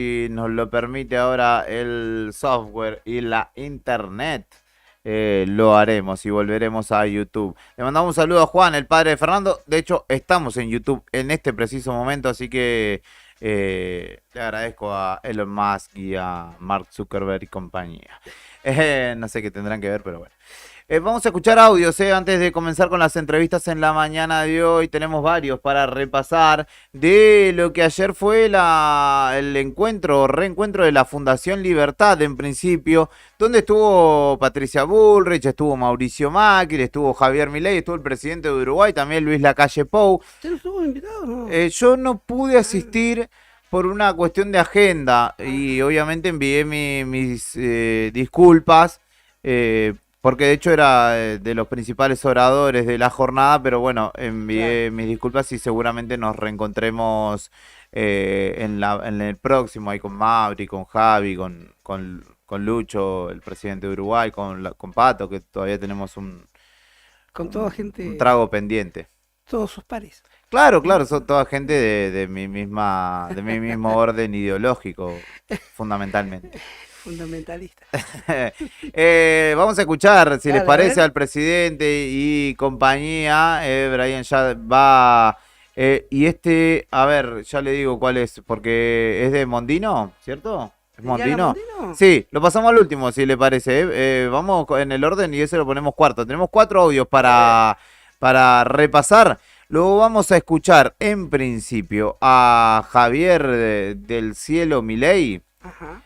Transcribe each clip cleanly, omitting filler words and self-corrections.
si nos lo permite ahora el software y la internet, lo haremos y volveremos a YouTube. Le mandamos un saludo a Juan, el padre de Fernando. De hecho, estamos en YouTube en este preciso momento, así que le agradezco a Elon Musk y a Mark Zuckerberg y compañía. No sé qué tendrán que ver, pero bueno. Vamos a escuchar audios, antes de comenzar con las entrevistas en la mañana de hoy. Tenemos varios para repasar de lo que ayer fue el encuentro, reencuentro de la Fundación Libertad, en principio, donde estuvo Patricia Bullrich, estuvo Mauricio Macri, estuvo Javier Milei, estuvo el presidente de Uruguay, también Luis Lacalle Pou. ¿Usted no estuvo invitado, no? Yo no pude asistir por una cuestión de agenda y obviamente envié mis disculpas. Porque de hecho era de los principales oradores de la jornada, pero bueno, Claro. envié mis disculpas y seguramente nos reencontremos en el próximo, ahí con Mauri, con Javi, con Lucho, el presidente de Uruguay, con Pato, que todavía tenemos Con toda un gente, trago pendiente. todos sus pares. Claro, claro, son toda gente de mi mismo orden ideológico, fundamentalmente. Fundamentalista. Vamos a escuchar, si les Dale, a parece, ver. al presidente y compañía. Brian ya va. Y a ver, ya le digo cuál es, porque es de Mondino, ¿cierto? ¿Es ¿De Diana Mondino? Mondino? Sí, lo pasamos al último, si le parece. Vamos en el orden y ese lo ponemos cuarto. Tenemos cuatro audios A ver. para repasar. Luego vamos a escuchar en principio a Javier del Cielo Milei Ajá.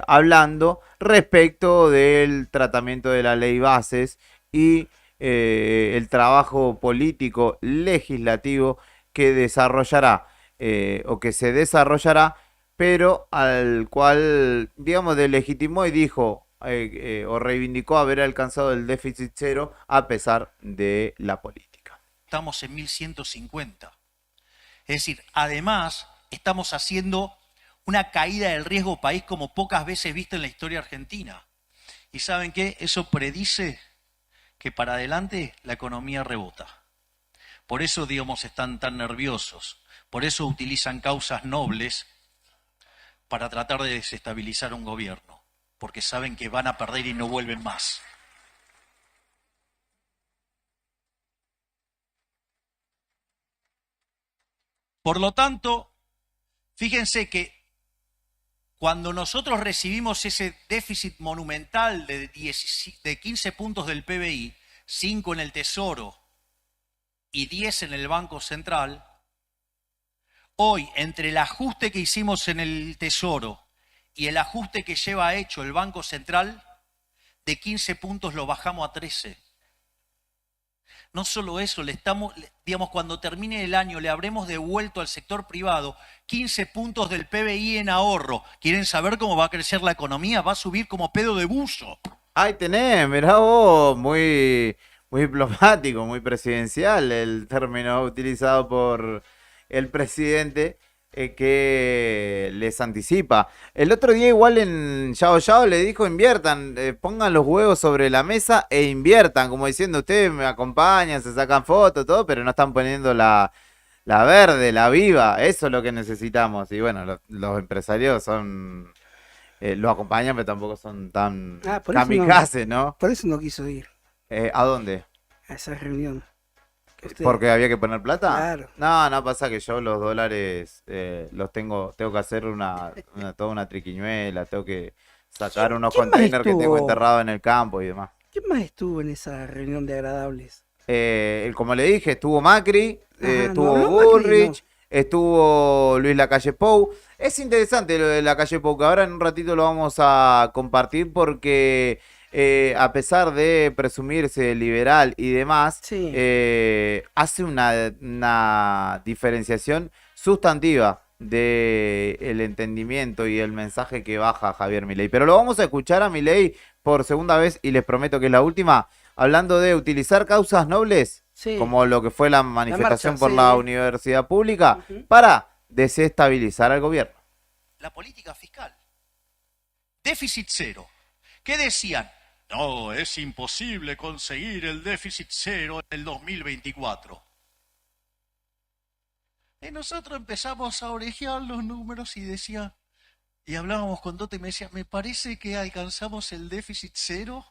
hablando respecto del tratamiento de la ley bases y el trabajo político legislativo que desarrollará o que se desarrollará, pero al cual, digamos, delegitimó y dijo o reivindicó haber alcanzado el déficit cero a pesar de la política. Estamos en 1150. Es decir, además estamos haciendo una caída del riesgo país como pocas veces visto en la historia argentina. ¿Y saben qué? Eso predice que para adelante la economía rebota. Por eso, digamos, están tan nerviosos. Por eso utilizan causas nobles para tratar de desestabilizar un gobierno. Porque saben que van a perder y no vuelven más. Por lo tanto, fíjense que cuando nosotros recibimos ese déficit monumental de 15 puntos del PBI, 5 en el Tesoro y 10 en el Banco Central, hoy entre el ajuste que hicimos en el Tesoro y el ajuste que lleva hecho el Banco Central, de 15 puntos lo bajamos a 13. No solo eso, digamos, cuando termine el año le habremos devuelto al sector privado 15 puntos del PBI en ahorro. ¿Quieren saber cómo va a crecer la economía? Va a subir como pedo de buzo. Ahí tenés, mirá vos, muy diplomático, muy presidencial el término utilizado por el presidente que les anticipa. El otro día igual en Yao Yao le dijo inviertan, pongan los huevos sobre la mesa e inviertan, como diciendo ustedes me acompañan, se sacan fotos, todo, pero no están poniendo la verde, la viva, eso es lo que necesitamos. Y bueno, los empresarios los acompañan, pero tampoco son tan Ah, kamikaze, ¿no? por eso no quiso ir ¿A dónde? a esa reunión. Que usted, ¿Porque había que poner plata? claro. No, no pasa que yo los dólares los tengo que hacer toda una triquiñuela, tengo que sacar unos ¿Quién más containers que tengo estuvo? enterrados en el campo y demás. ¿Quién más estuvo en esa reunión de agradables? Como le dije, estuvo Macri, Ajá, ¿no estuvo habló Macri? No. Bullrich, estuvo Luis Lacalle Pou. Es interesante lo de Lacalle Pou, que ahora en un ratito lo vamos a compartir porque a pesar de presumirse liberal y demás, Sí. hace una diferenciación sustantiva del entendimiento y el mensaje que baja Javier Milei. Pero lo vamos a escuchar a Milei por segunda vez y les prometo que es la última hablando de utilizar causas nobles, Sí. como lo que fue la La marcha, manifestación por la sí. universidad pública, Ujú. para desestabilizar al gobierno. La política fiscal. Déficit cero. ¿Qué decían? No, es imposible conseguir el déficit cero en el 2024. Y nosotros empezamos a orejear los números y decía, Y hablábamos con Dota y me decía, me parece que alcanzamos el déficit cero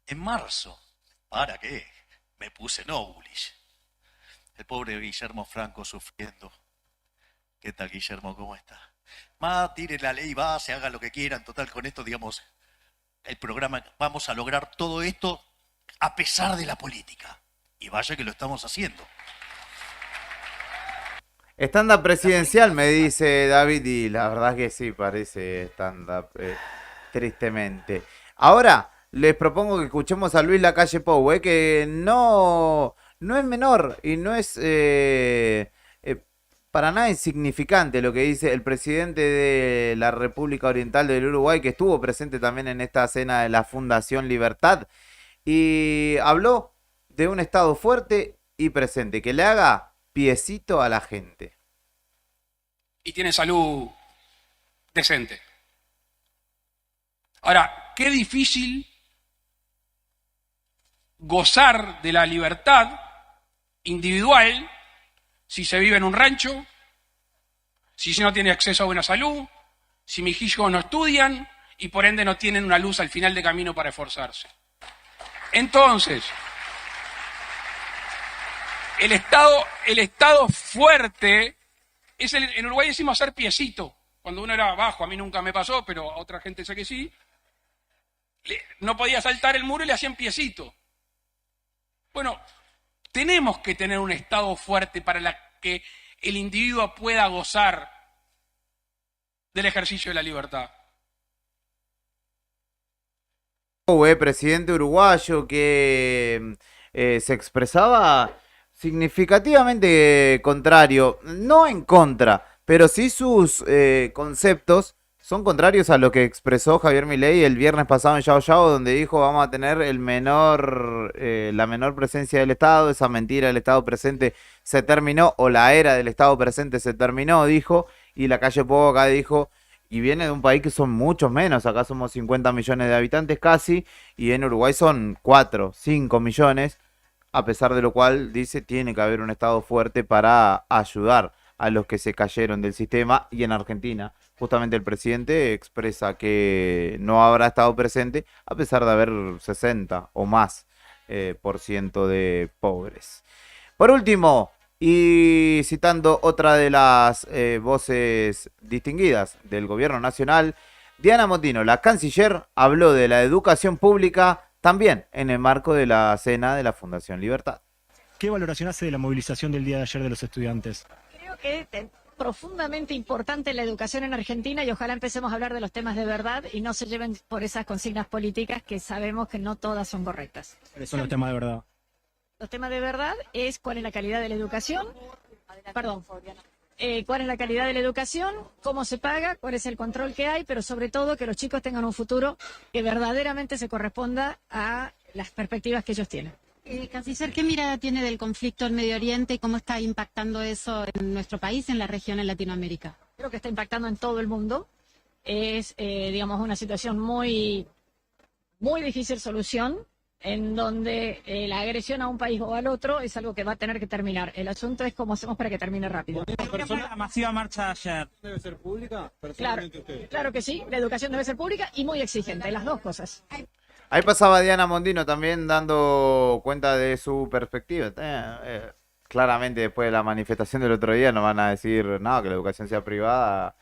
en marzo. ¿Para qué? Me puse no bullish. El pobre Guillermo Franco sufriendo. ¿Qué tal, Guillermo? ¿Cómo está? Más, tire la ley base, hagan lo que quieran. Total, con esto, digamos, el programa, vamos a lograr todo esto a pesar de la política. Y vaya que lo estamos haciendo. Stand-up presidencial, me dice David, y la verdad que sí, parece stand-up, tristemente. Ahora, les propongo que escuchemos a Luis Lacalle Pou, que no es menor y no es para nada insignificante lo que dice el presidente de la República Oriental del Uruguay, que estuvo presente también en esta cena de la Fundación Libertad, y habló de un Estado fuerte y presente, que le haga piecito a la gente. Y tiene salud decente. Ahora, qué difícil gozar de la libertad individual si se vive en un rancho, si no tiene acceso a buena salud, si mis hijos no estudian y por ende no tienen una luz al final de camino para esforzarse. Entonces, el Estado fuerte es en Uruguay decimos hacer piecito. Cuando uno era bajo, a mí nunca me pasó, pero a otra gente sé que sí, no podía saltar el muro y le hacían piecito. Bueno, tenemos que tener un Estado fuerte para que el individuo pueda gozar del ejercicio de la libertad. Presidente uruguayo que se expresaba significativamente contrario, no en contra, pero sí sus conceptos son contrarios a lo que expresó Javier Milei el viernes pasado en Yao Yao, donde dijo vamos a tener la menor presencia del Estado, esa mentira del Estado presente se terminó, o la era del Estado presente se terminó, dijo, y Lacalle Pou acá dijo, y viene de un país que son muchos menos, acá somos 50 millones de habitantes casi, y en Uruguay son 4, 5 millones, a pesar de lo cual dice tiene que haber un Estado fuerte para ayudar a los que se cayeron del sistema, y en Argentina justamente el presidente expresa que no habrá estado presente a pesar de haber 60 o más por ciento de pobres. Por último, y citando otra de las voces distinguidas del gobierno nacional, Diana Mondino, la canciller, habló de la educación pública también en el marco de la cena de la Fundación Libertad. ¿Qué valoración hace de la movilización del día de ayer de los estudiantes? Creo que es profundamente importante la educación en Argentina y ojalá empecemos a hablar de los temas de verdad y no se lleven por esas consignas políticas que sabemos que no todas son correctas. ¿Cuáles son los temas de verdad? Los temas de verdad es cuál es la calidad de la educación, cuál es la calidad de la educación, cómo se paga, cuál es el control que hay, pero sobre todo que los chicos tengan un futuro que verdaderamente se corresponda a las perspectivas que ellos tienen. Canciller, ¿qué mirada tiene del conflicto en Medio Oriente y cómo está impactando eso en nuestro país, en la región, en Latinoamérica? Creo que está impactando en todo el mundo. Es, digamos, una situación muy, muy difícil solución, en donde la agresión a un país o al otro es algo que va a tener que terminar. El asunto es cómo hacemos para que termine rápido. La masiva marcha ayer. ¿Debe ser pública? Claro que sí, la educación debe ser pública y muy exigente, las dos cosas. Ahí pasaba Diana Mondino también dando cuenta de su perspectiva. Claramente después de la manifestación del otro día no van a decir no, que la educación sea privada,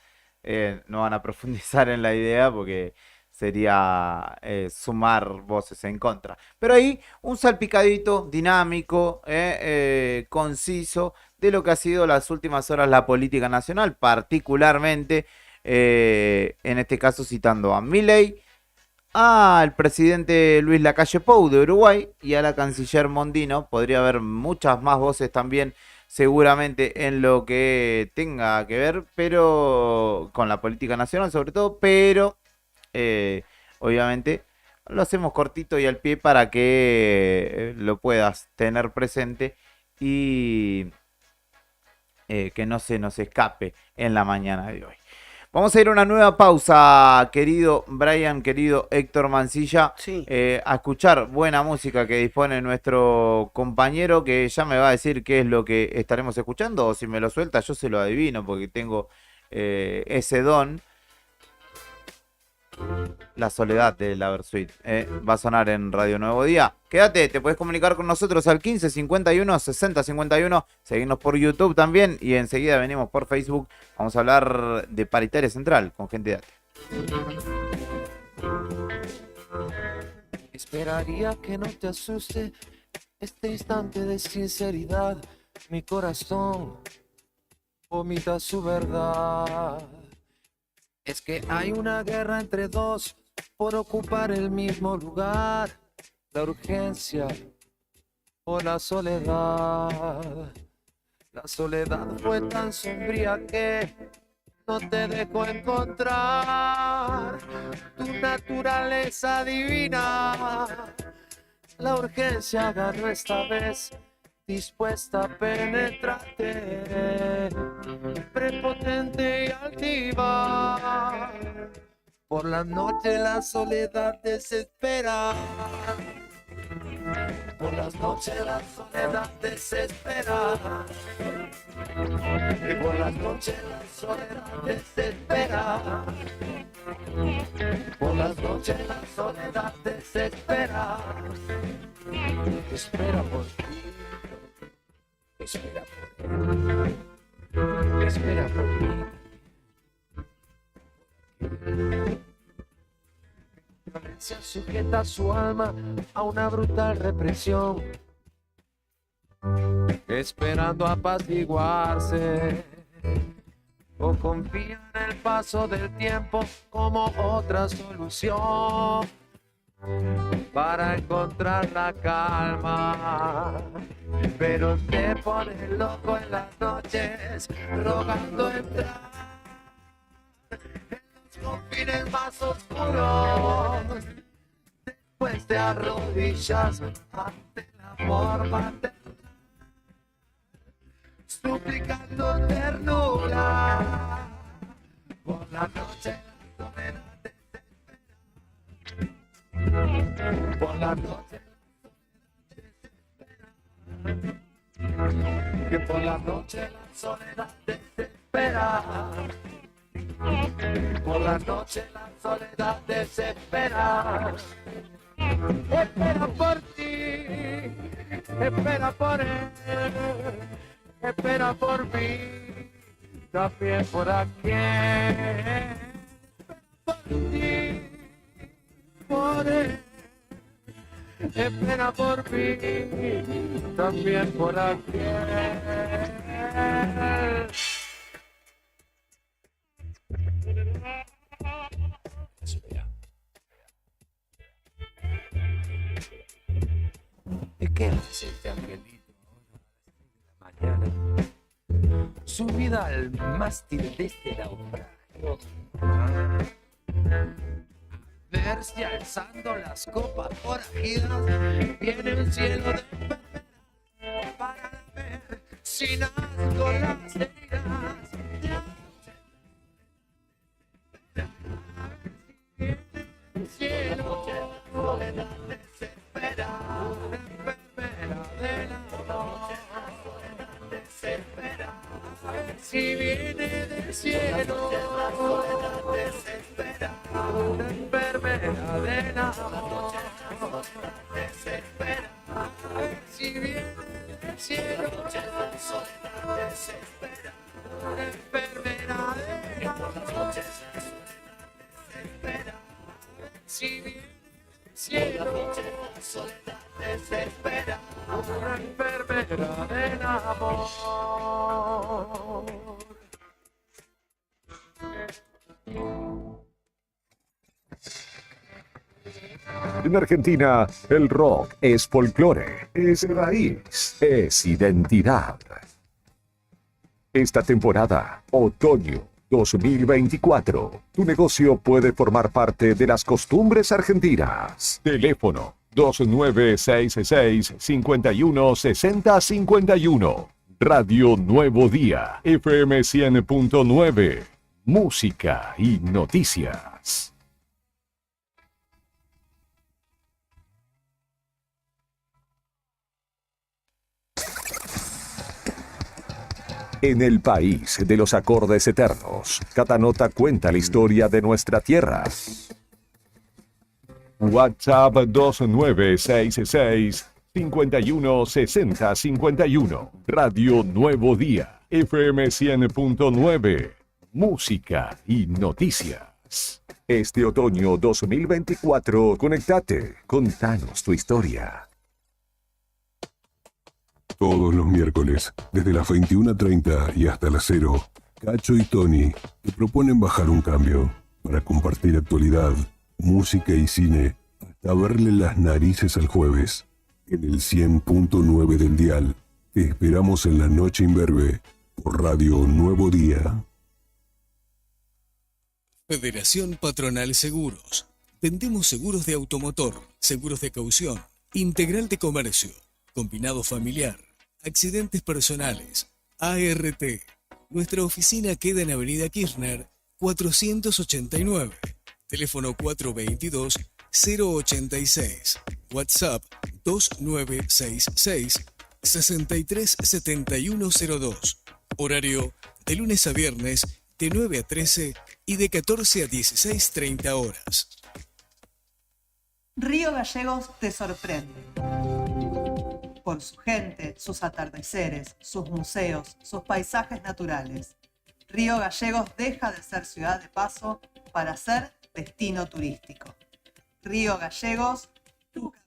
no van a profundizar en la idea porque sería sumar voces en contra. Pero ahí un salpicadito dinámico, conciso, de lo que ha sido las últimas horas la política nacional, particularmente, en este caso citando a Milei, al presidente Luis Lacalle Pou de Uruguay y a la canciller Mondino. Podría haber muchas más voces también seguramente en lo que tenga que ver, pero con la política nacional sobre todo, pero obviamente lo hacemos cortito y al pie para que lo puedas tener presente y que no se nos escape en la mañana de hoy. Vamos a ir a una nueva pausa, querido Brian, querido Héctor Mancilla, Sí. A escuchar buena música que dispone nuestro compañero, que ya me va a decir qué es lo que estaremos escuchando, o si me lo suelta yo se lo adivino porque tengo ese don. La soledad de la Versuit. Va a sonar en Radio Nuevo Día. Quédate, te puedes comunicar con nosotros al 15 51 60 51. Seguirnos por YouTube también. Y enseguida venimos por Facebook. Vamos a hablar de Paritaria Central con gente de ATE. Esperaría que no te asuste este instante de sinceridad. Mi corazón vomita su verdad. Es que hay una guerra entre dos por ocupar el mismo lugar. La urgencia o la soledad. La soledad fue tan sombría que no te dejó encontrar tu naturaleza divina. La urgencia ganó esta vez, dispuesta a penetrarte, prepotente y altiva. Por la noche la soledad desespera. Por las noches la soledad desespera. Y por las noches la soledad desespera. Por las noches la soledad desespera. Espera por ti. Espera por mí. Espera por mí. Violencia sujeta su alma a una brutal represión, esperando apaciguarse, o confía en el paso del tiempo como otra solución para encontrar la calma. Pero te pone loco en las noches, rogando entrar confines más oscuros. Después te arrodillas ante la forma de suplicando ternura. Por la noche la soledad desespera. Por la noche que por la noche la soledad desespera. Por la noche la soledad desespera. Espera por ti, espera por él, espera por mí, también por aquel. Por ti, por él, espera por mí, también por aquel. ¿Y qué hace este angelito ahora a las 6 de la mañana? Subida al mástil de este naufragio. A ver si alzando las copas forajidas viene un cielo de enfermedad para ver si nazco las heridas. El cielo soledad desespera, enfermera de la noche, soledad desespera. A ver si viene del cielo, la soledad desespera, enfermera de la noche, soledad desespera. A ver si viene del cielo, la soledad desespera, enfermera de la noche. Espera, si viene el cielo, la soledad desespera, una enfermera del amor. En Argentina, el rock es folclore, es raíz, es identidad. Esta temporada, otoño 2024. Tu negocio puede formar parte de las costumbres argentinas. Teléfono 2966-516051. Radio Nuevo Día, FM 100.9. Música y noticias. En el país de los acordes eternos, cada nota cuenta la historia de nuestra tierra. WhatsApp 2966 516051. Radio Nuevo Día. FM 100.9. Música y noticias. Este otoño 2024, conectate. Contanos tu historia. Todos los miércoles, desde las 21:30 y hasta las 0, Cacho y Tony te proponen bajar un cambio para compartir actualidad, música y cine, hasta verle las narices al jueves. En el 100.9 del dial, te esperamos en la noche imberbe por Radio Nuevo Día. Federación Patronal Seguros. Vendemos seguros de automotor, seguros de caución, integral de comercio, combinado familiar, accidentes personales, ART. Nuestra oficina queda en Avenida Kirchner, 489. Teléfono 422-086. WhatsApp 2966 637102. Horario de lunes a viernes de 9 a 13 y de 14 a 16:30 horas. Río Gallegos te sorprende. Por su gente, sus atardeceres, sus museos, sus paisajes naturales. Río Gallegos deja de ser ciudad de paso para ser destino turístico. Río Gallegos, tu capital.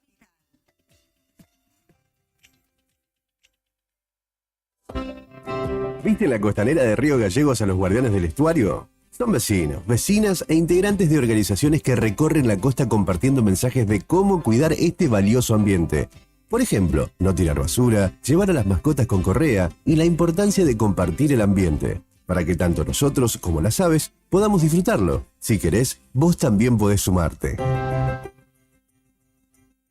¿Viste en la costanera de Río Gallegos a los guardianes del estuario? Son vecinos, vecinas e integrantes de organizaciones que recorren la costa compartiendo mensajes de cómo cuidar este valioso ambiente. Por ejemplo, no tirar basura, llevar a las mascotas con correa y la importancia de compartir el ambiente, para que tanto nosotros como las aves podamos disfrutarlo. Si querés, vos también podés sumarte.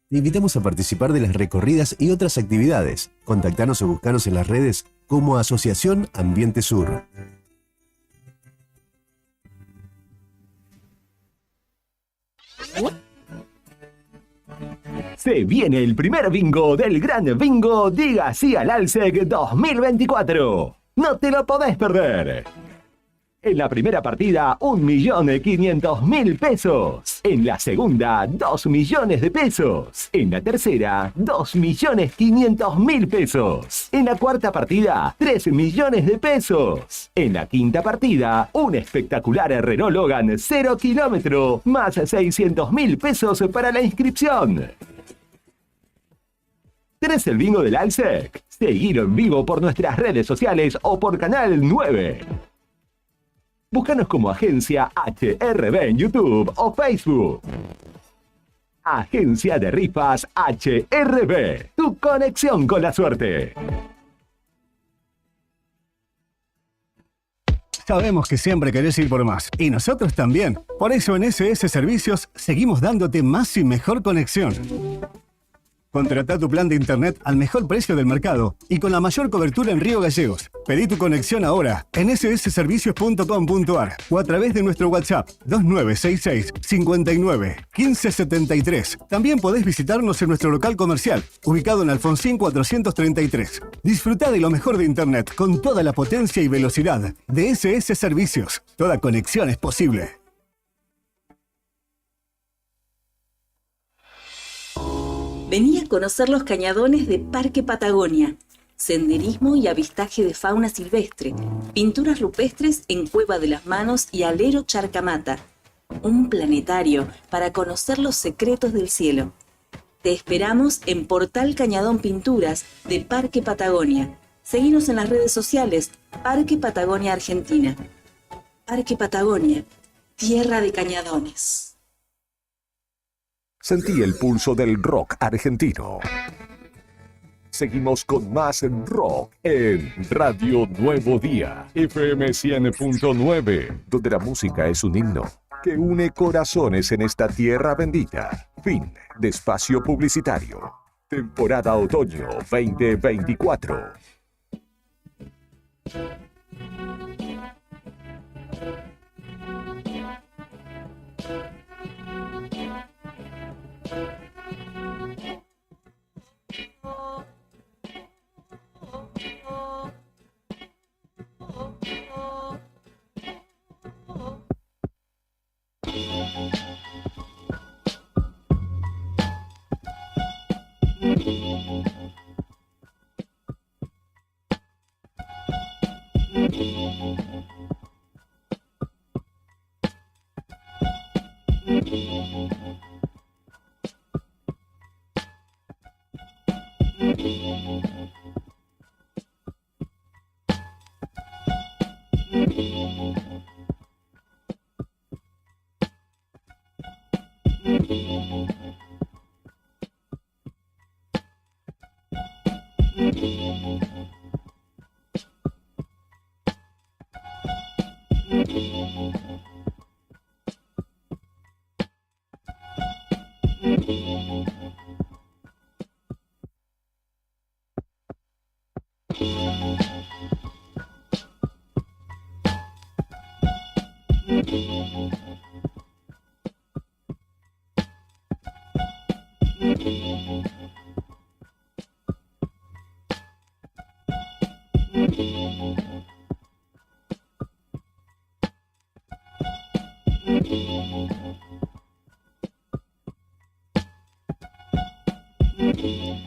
Te invitamos a participar de las recorridas y otras actividades. Contactanos o buscanos en las redes como Asociación Ambiente Sur. Se viene el primer bingo del Gran Bingo Diga Sí al Alsec 2024. No te lo podés perder. En la primera partida, 1.500.000 pesos. En la segunda, 2 millones de pesos. En la tercera, 2.500.000 pesos. En la cuarta partida, 3 millones de pesos. En la quinta partida, un espectacular Renault Logan 0 kilómetro, más 600.000 pesos para la inscripción. ¿Tenés el bingo del Alsec? Seguilo en vivo por nuestras redes sociales o por Canal 9. Búscanos como Agencia HRB en YouTube o Facebook. Agencia de Rifas HRB. Tu conexión con la suerte. Sabemos que siempre querés ir por más. Y nosotros también. Por eso en SS Servicios seguimos dándote más y mejor conexión. Contratá tu plan de internet al mejor precio del mercado y con la mayor cobertura en Río Gallegos. Pedí tu conexión ahora en ssservicios.com.ar o a través de nuestro WhatsApp 2966 59 1573. También podés visitarnos en nuestro local comercial, ubicado en Alfonsín 433. Disfrutá de lo mejor de internet con toda la potencia y velocidad de SS Servicios. Toda conexión es posible. Vení a conocer los cañadones de Parque Patagonia. Senderismo y avistaje de fauna silvestre. Pinturas rupestres en Cueva de las Manos y Alero Charcamata. Un planetario para conocer los secretos del cielo. Te esperamos en Portal Cañadón Pinturas de Parque Patagonia. Seguinos en las redes sociales Parque Patagonia Argentina. Parque Patagonia, tierra de cañadones. Sentí el pulso del rock argentino. Seguimos con más rock en Radio Nuevo Día, FM 100.9, donde la música es un himno que une corazones en esta tierra bendita. Fin de espacio publicitario. Temporada Otoño 2024.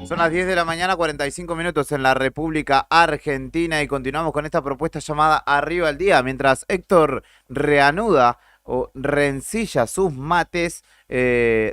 Son las 10 de la mañana, 45 minutos en la República Argentina y continuamos con esta propuesta llamada Arriba al Día. Mientras Héctor reanuda o reensilla sus mates,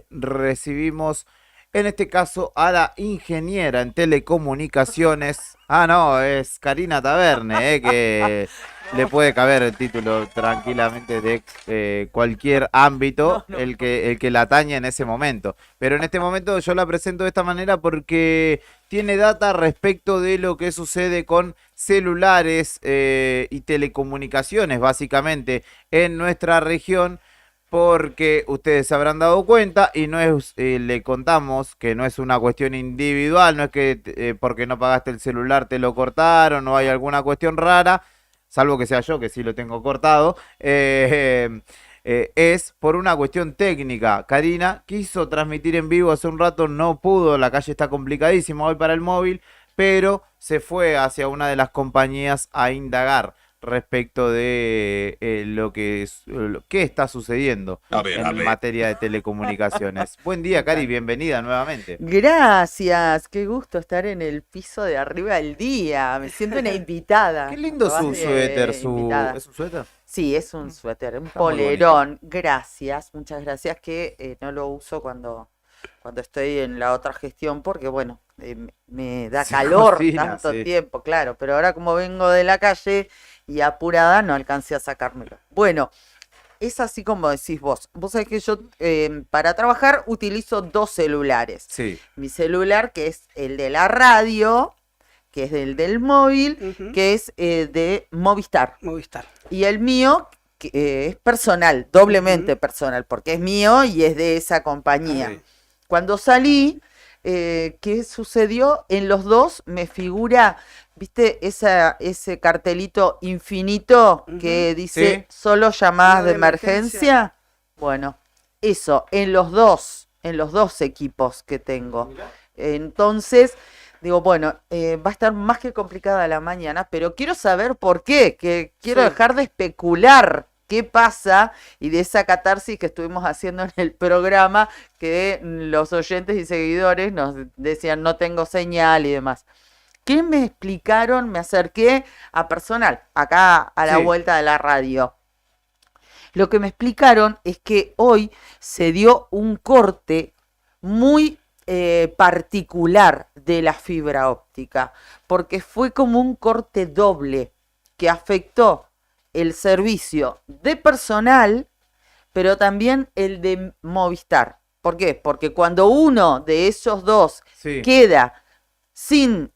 recibimos en este caso a la ingeniera en telecomunicaciones. Ah, no, es Karina Taverne, que le puede caber el título tranquilamente de cualquier ámbito, el que la atañe en ese momento. Pero en este momento yo la presento de esta manera porque tiene data respecto de lo que sucede con celulares y telecomunicaciones, básicamente, en nuestra región. Porque ustedes se habrán dado cuenta y no es, le contamos que no es una cuestión individual, no es que porque no pagaste el celular te lo cortaron o hay alguna cuestión rara, salvo que sea yo que sí lo tengo cortado, es por una cuestión técnica. Karina quiso transmitir en vivo hace un rato, no pudo, la calle está complicadísima hoy para el móvil, pero se fue hacia una de las compañías a indagar respecto de qué está sucediendo en materia de telecomunicaciones. Buen día, Cari, bienvenida nuevamente. Gracias, qué gusto estar en el piso de arriba del día. Me siento una invitada. Qué lindo su suéter, ¿es un suéter? Sí, es un suéter, un Está muy polerón. Gracias, muchas gracias, que no lo uso cuando estoy en la otra gestión porque, bueno, me da calor tanto tiempo, claro, pero ahora como vengo de la calle y apurada no alcancé a sacármelo. Bueno, es así como decís vos. Vos sabés que yo para trabajar utilizo dos celulares. Sí. Mi celular, que es el de la radio, que es el del móvil, que es de Movistar. Y el mío, que es personal, doblemente personal, porque es mío y es de esa compañía. Cuando salí, ¿qué sucedió? En los dos me figura, ¿viste? Ese cartelito infinito que dice solo llamadas de emergencia. Bueno, eso, en los dos equipos que tengo. Entonces, digo, bueno, va a estar más que complicada la mañana, pero quiero saber por qué, que quiero dejar de especular qué pasa y de esa catarsis que estuvimos haciendo en el programa, que los oyentes y seguidores nos decían no tengo señal y demás. ¿Qué me explicaron? Me acerqué a personal, acá a la vuelta de la radio. Lo que me explicaron es que hoy se dio un corte muy particular de la fibra óptica, porque fue como un corte doble que afectó el servicio de personal, pero también el de Movistar. ¿Por qué? Porque cuando uno de esos dos queda sin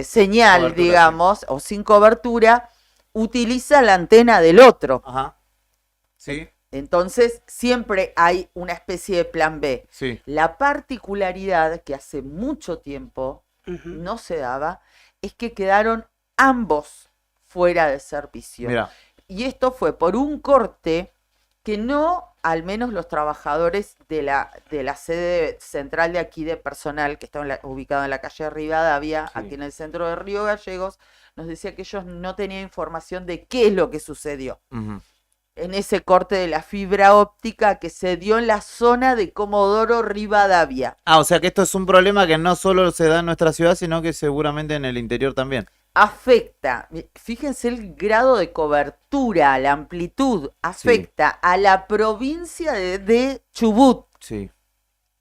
señal, cobertura, digamos, o sin cobertura, utiliza la antena del otro. Ajá. Sí. Entonces, siempre hay una especie de plan B. Sí. La particularidad que hace mucho tiempo no se daba es que quedaron ambos fuera de servicio. Mira. Y esto fue por un corte que no, al menos los trabajadores de la sede central de aquí de personal, que está ubicado en la calle Rivadavia, aquí en el centro de Río Gallegos, nos decía que ellos no tenían información de qué es lo que sucedió. en ese corte de la fibra óptica que se dio en la zona de Comodoro Rivadavia. O sea que esto es un problema que no solo se da en nuestra ciudad, sino que seguramente en el interior también. Afecta, fíjense el grado de cobertura, la amplitud, afecta a la provincia de Chubut. Sí.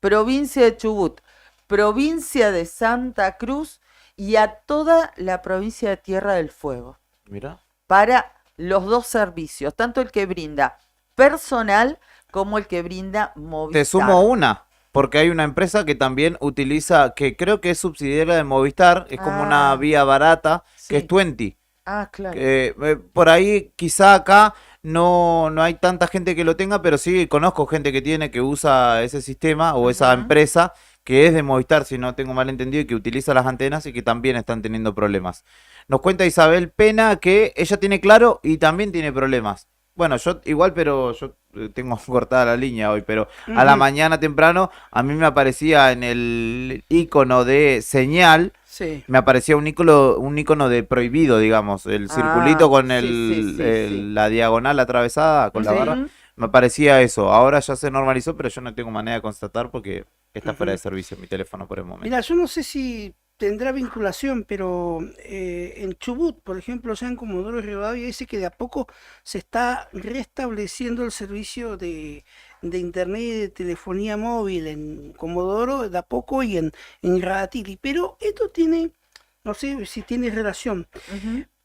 Provincia de Chubut, provincia de Santa Cruz y a toda la provincia de Tierra del Fuego. Mira. Para los dos servicios, tanto el que brinda personal como el que brinda Movistar. Te sumo una, porque hay una empresa que también utiliza, que creo que es subsidiaria de Movistar, es como una vía barata, que es Twenty. Claro. Por ahí quizá acá no hay tanta gente que lo tenga, pero sí conozco gente que tiene, que usa ese sistema o esa empresa que es de Movistar, si no tengo mal entendido, y que utiliza las antenas y que también están teniendo problemas. Nos cuenta Isabel Pena que ella tiene claro y también tiene problemas. Bueno, yo igual, pero yo tengo cortada la línea hoy, pero a la mañana temprano a mí me aparecía en el icono de señal, me aparecía un icono de prohibido, digamos, el circulito con la diagonal atravesada con la barra. Me aparecía eso. Ahora ya se normalizó, pero yo no tengo manera de constatar porque está fuera de servicio mi teléfono por el momento. Mira, yo no sé si tendrá vinculación, pero en Chubut, por ejemplo, o sea, en Comodoro Rivadavia, dice que de a poco se está restableciendo el servicio de internet y de telefonía móvil en Comodoro, de a poco, y en Radatili. Pero esto tiene, no sé si tiene relación,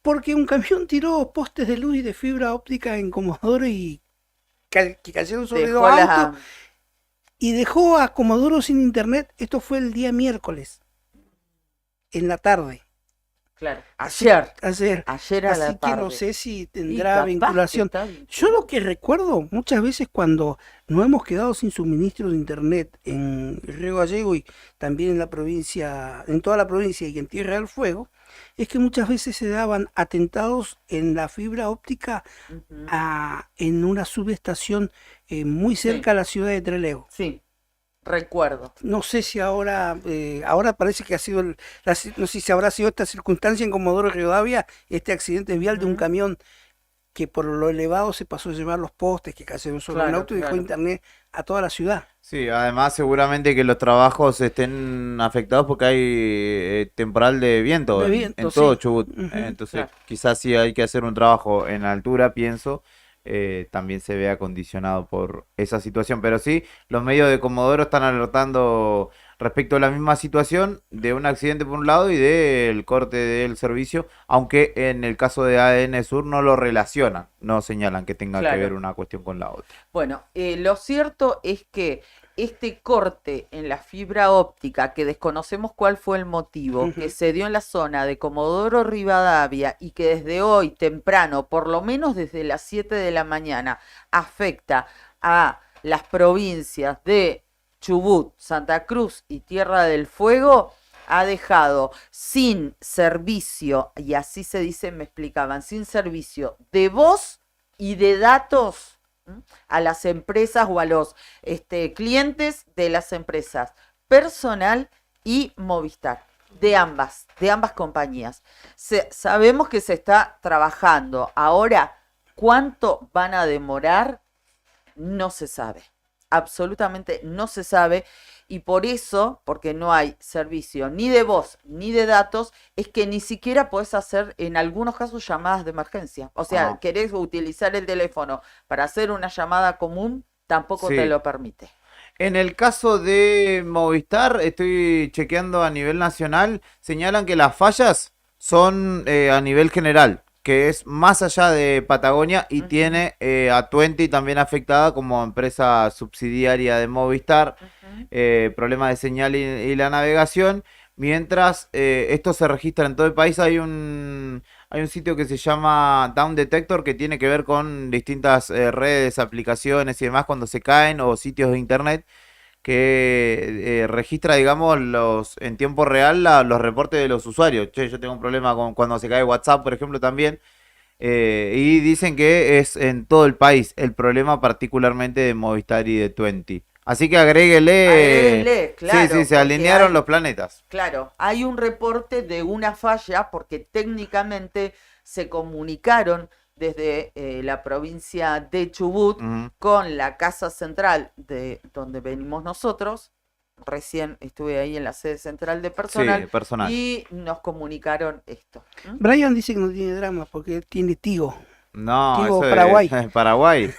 porque un camión tiró postes de luz y de fibra óptica en Comodoro y que cayeron sobre dos autos y dejó a Comodoro sin internet. Esto fue el día miércoles en la tarde. Claro, ayer a Así la tarde. que no sé si tendrá vinculación. Yo lo que recuerdo muchas veces cuando nos hemos quedado sin suministro de internet en Río Gallego y también en la provincia, en toda la provincia y en Tierra del Fuego, es que muchas veces se daban atentados en la fibra óptica en una subestación muy cerca a la ciudad de Trelew. Sí, recuerdo. No sé si ahora parece que ha sido, no sé si habrá sido esta circunstancia en Comodoro Rivadavia, este accidente vial de un camión que por lo elevado se pasó a llevar los postes que cayeron sobre el auto y dejó internet a toda la ciudad. Sí, además seguramente que los trabajos estén afectados porque hay temporal de viento, en todo Chubut. Entonces quizás si hay que hacer un trabajo en altura, pienso, también se vea condicionado por esa situación. Pero sí, los medios de Comodoro están alertando respecto a la misma situación de un accidente por un lado y del corte del servicio, aunque en el caso de ADN Sur no lo relacionan, no señalan que tenga que ver una cuestión con la otra. Bueno, lo cierto es que este corte en la fibra óptica, que desconocemos cuál fue el motivo, que se dio en la zona de Comodoro Rivadavia y que desde hoy temprano, por lo menos desde las 7 de la mañana, afecta a las provincias de Chubut, Santa Cruz y Tierra del Fuego, ha dejado sin servicio, y así se dice, me explicaban, sin servicio de voz y de datos a las empresas o a los clientes de las empresas Personal y Movistar, de ambas compañías. Sabemos que se está trabajando. Ahora, ¿cuánto van a demorar? No se sabe. Absolutamente no se sabe, y por eso, porque no hay servicio ni de voz ni de datos, es que ni siquiera podés hacer en algunos casos llamadas de emergencia. O sea, querés utilizar el teléfono para hacer una llamada común, tampoco te lo permite. En el caso de Movistar, estoy chequeando a nivel nacional, señalan que las fallas son a nivel general, que es más allá de Patagonia y tiene a Twenty también afectada como empresa subsidiaria de Movistar, problemas de señal y la navegación, mientras esto se registra en todo el país. Hay un sitio que se llama Down Detector que tiene que ver con distintas redes, aplicaciones y demás cuando se caen, o sitios de internet que registra, digamos, en tiempo real los reportes de los usuarios. Che, yo tengo un problema con cuando se cae WhatsApp, por ejemplo, también. Y dicen que es en todo el país el problema, particularmente de Movistar y de Twenty. Así que agréguele, claro. Sí, se alinearon los planetas. Claro, hay un reporte de una falla porque técnicamente se comunicaron desde la provincia de Chubut con la casa central de donde venimos nosotros. Recién estuve ahí en la sede central de personal, Sí, personal. y nos comunicaron esto. Brian dice que no tiene drama porque él tiene Tigo. No, Tigo, eso Paraguay. es Paraguay.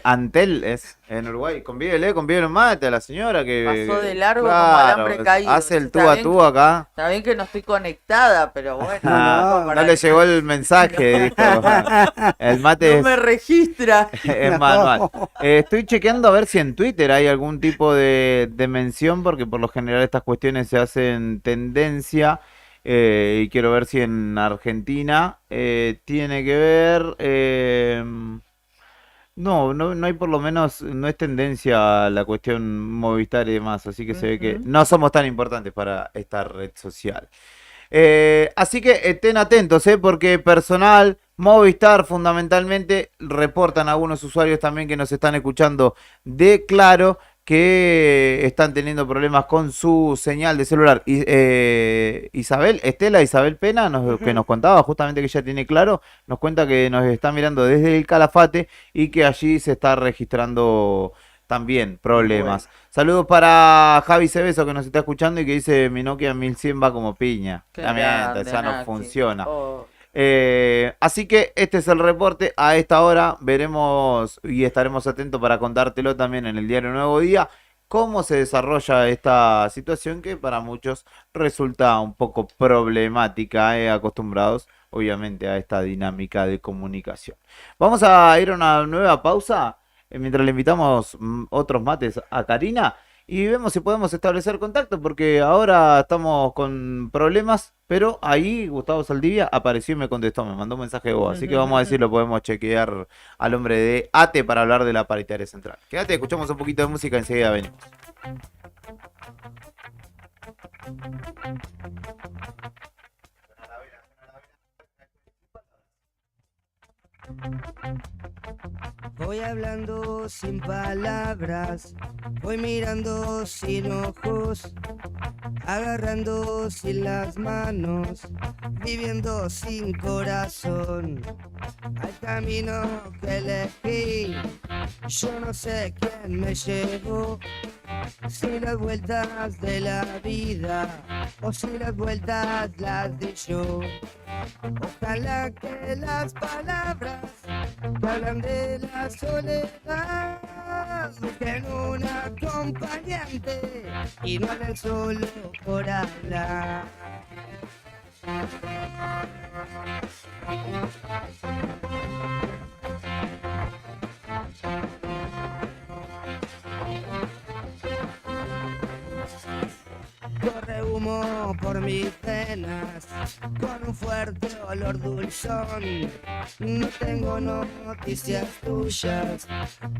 Antel es en Uruguay. Convívele un mate a la señora que... Pasó de largo como claro, alambre caído. hace el Está tú a bien tú acá. Está bien que no estoy conectada, pero bueno. No le llegó el mensaje, dijo. El mate No me registra. es manual. Estoy chequeando a ver si en Twitter hay algún tipo de mención, porque por lo general estas cuestiones se hacen tendencia. Y quiero ver si en Argentina tiene que ver. No hay, por lo menos, no es tendencia la cuestión Movistar y demás, así que se ve que no somos tan importantes para esta red social. Así que estén atentos, porque personal, Movistar fundamentalmente, reportan algunos usuarios también que nos están escuchando de Claro, que están teniendo problemas con su señal de celular. Y, Isabel Pena, que nos contaba justamente que ella tiene Claro, nos cuenta que nos está mirando desde el Calafate y que allí se está registrando también problemas. Bueno. Saludos para Javi Cebeso, que nos está escuchando y que dice: mi Nokia 1100 va como piña. Ya no funciona. Así que este es el reporte a esta hora. Veremos y estaremos atentos para contártelo también en el diario Nuevo Día, cómo se desarrolla esta situación que para muchos resulta un poco problemática, acostumbrados obviamente a esta dinámica de comunicación. Vamos a ir a una nueva pausa mientras le invitamos otros mates a Karina y vemos si podemos establecer contacto, porque ahora estamos con problemas, pero ahí Gustavo Saldivia apareció y me contestó, me mandó un mensaje de voz, así que vamos a ver si lo podemos chequear al hombre de ATE para hablar de la paritaria central. Quédate, escuchamos un poquito de música, enseguida venimos. Voy hablando sin palabras, voy mirando sin ojos, agarrando sin las manos, viviendo sin corazón. Al camino que elegí, yo no sé quién me llevó, si las vueltas de la vida o si las vueltas las di yo. Ojalá que las palabras que hablan de la soledad busquen un acompañante y no hablen solo por hablar. Corre humo por mis venas con un fuerte olor dulzón. No tengo noticias tuyas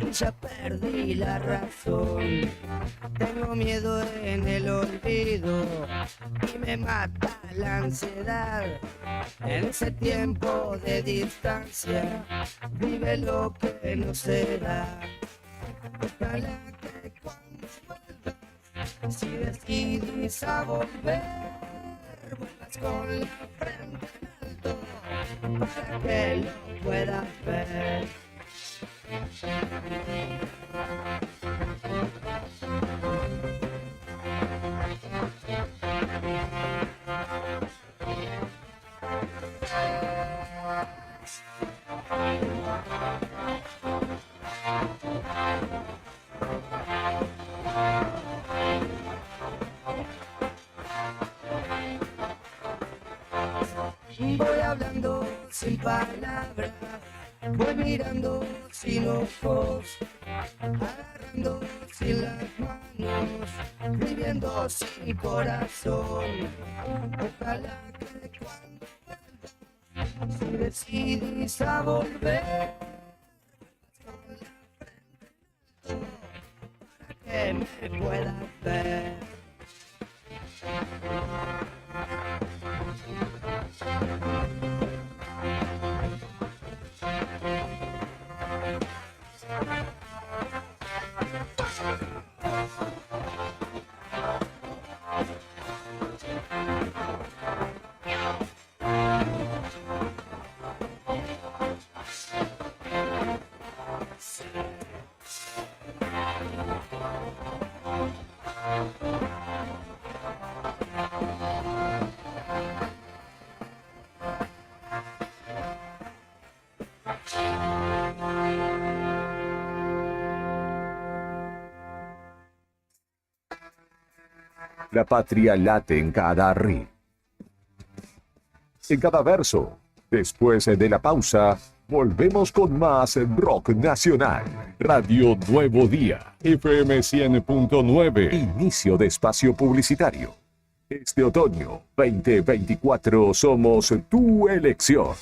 y ya perdí la razón. Tengo miedo en el olvido y me mata la ansiedad. En ese tiempo de distancia vive lo que no será. Ojalá que cuando vuelvas, si decides a volver, vuelvas con la frente en alto para que lo puedas ver. Voy hablando sin palabras, voy mirando sin ojos, agarrando sin las manos, viviendo sin corazón. Ojalá que cuando vuelvas, si decides a volver, con la frente en alto para que me puedas ver. La patria late en cada ritmo, en cada verso. Después de la pausa, volvemos con más rock nacional. Radio Nuevo Día, FM 100.9. Inicio de espacio publicitario. Este otoño 2024 somos tu elección.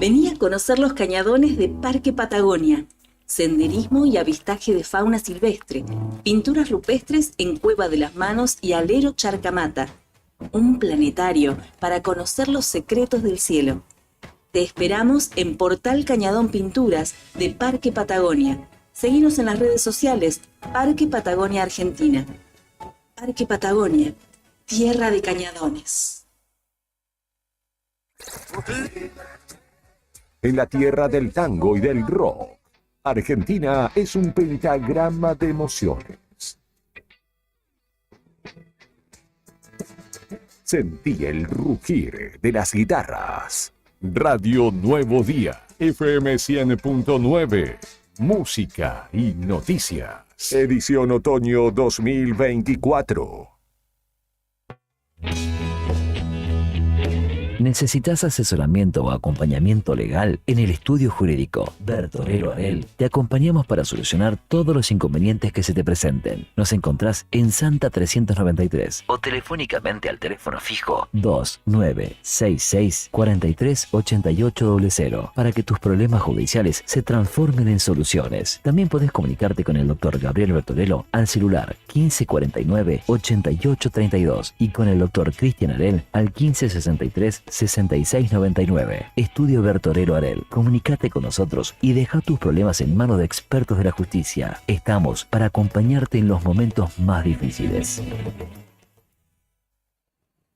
Vení a conocer los cañadones de Parque Patagonia. Senderismo y avistaje de fauna silvestre. Pinturas rupestres en Cueva de las Manos y Alero Charcamata. Un planetario para conocer los secretos del cielo. Te esperamos en Portal Cañadón Pinturas de Parque Patagonia. Seguinos en las redes sociales, Parque Patagonia Argentina. Parque Patagonia, tierra de cañadones. En la tierra del tango y del rock, Argentina es un pentagrama de emociones. Sentí el rugir de las guitarras. Radio Nuevo Día, FM 100.9. Música y noticias. Edición Otoño 2024. ¿Necesitas asesoramiento o acompañamiento legal? En el estudio jurídico Bertorero Arel te acompañamos para solucionar todos los inconvenientes que se te presenten. Nos encontrás en Santa 393 o telefónicamente al teléfono fijo 2966 43 8800 para que tus problemas judiciales se transformen en soluciones. También podés comunicarte con el doctor Gabriel Bertorello al celular 1549 8832 y con el doctor Cristian Arel al 1563 6699. Estudio Bertorero Arel. Comunicate con nosotros y deja tus problemas en manos de expertos de la justicia. Estamos para acompañarte en los momentos más difíciles.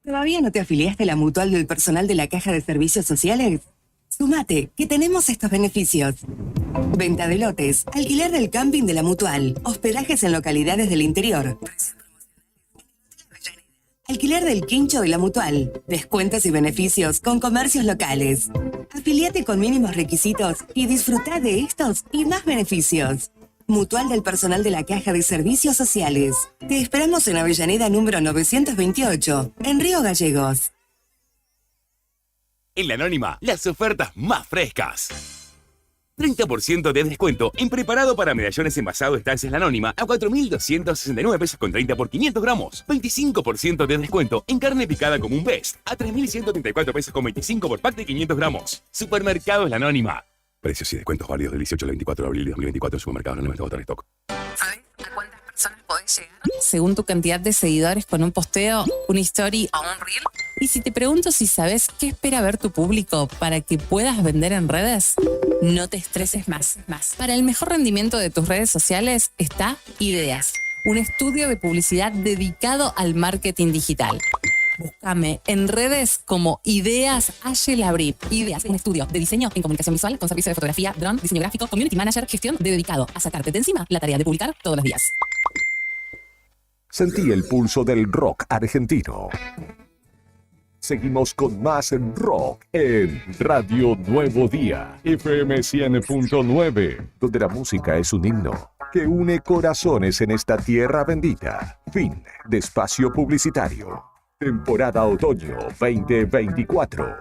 ¿Todavía no te afiliaste a la mutual del personal de la Caja de Servicios Sociales? Sumate, que tenemos estos beneficios. Venta de lotes, alquiler del camping de la mutual, hospedajes en localidades del interior. Alquiler del quincho de la mutual, descuentos y beneficios con comercios locales. Afiliate con mínimos requisitos y disfruta de estos y más beneficios. Mutual del personal de la Caja de Servicios Sociales. Te esperamos en Avellaneda número 928, en Río Gallegos. En La Anónima, las ofertas más frescas. 30% de descuento en preparado para medallones envasado Estancias La Anónima a 4.269 pesos con 30 por 500 gramos. 25% de descuento en carne picada común Best a 3.134 pesos con 25 por pack de 500 gramos. Supermercados La Anónima. Precios y descuentos válidos del 18 al 24 de abril de 2024 en Supermercados La Anónima. Todo stock. ¿Sabes a cuántas personas podés llegar? Según tu cantidad de seguidores con un posteo, una story o un reel. Y si te pregunto si sabes qué espera ver tu público para que puedas vender en redes, no te estreses más. Para el mejor rendimiento de tus redes sociales está Ideas, un estudio de publicidad dedicado al marketing digital. Búscame en redes como Ideas Labrit. Ideas, un estudio de diseño en comunicación visual con servicio de fotografía, dron, diseño gráfico, community manager, gestión dedicado a sacarte de encima la tarea de publicar todos los días. Sentí el pulso del rock argentino. Seguimos con más rock en Radio Nuevo Día, FM 100.9, donde la música es un himno que une corazones en esta tierra bendita. Fin de espacio publicitario. Temporada Otoño 2024.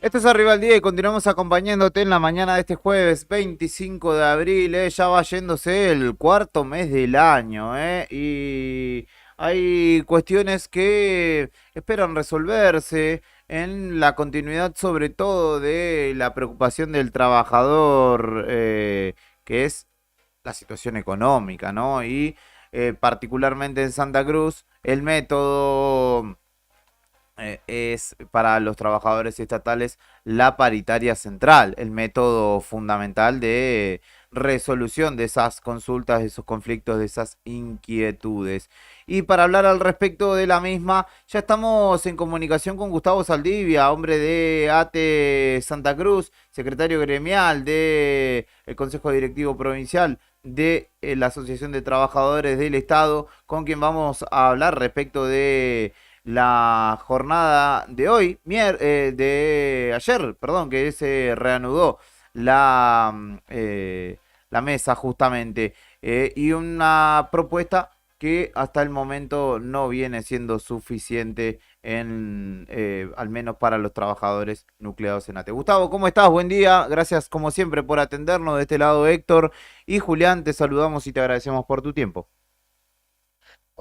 Esto es Arriba al Día y continuamos acompañándote en la mañana de este jueves 25 de abril. Ya va yéndose el cuarto mes del año. Y hay cuestiones que esperan resolverse en la continuidad, sobre todo de la preocupación del trabajador, que es la situación económica, ¿no? Y particularmente en Santa Cruz, el método es para los trabajadores estatales la paritaria central, el método fundamental de resolución de esas consultas, de esos conflictos, de esas inquietudes. Y para hablar al respecto de la misma, ya estamos en comunicación con Gustavo Saldivia, hombre de ATE Santa Cruz, secretario gremial del Consejo Directivo Provincial de la Asociación de Trabajadores del Estado, con quien vamos a hablar respecto de la jornada de hoy, de ayer, perdón, que se reanudó la mesa justamente, y una propuesta que hasta el momento no viene siendo suficiente al menos para los trabajadores nucleados en ATE. Gustavo, ¿cómo estás? Buen día, gracias como siempre por atendernos. De este lado Héctor y Julián, te saludamos y te agradecemos por tu tiempo.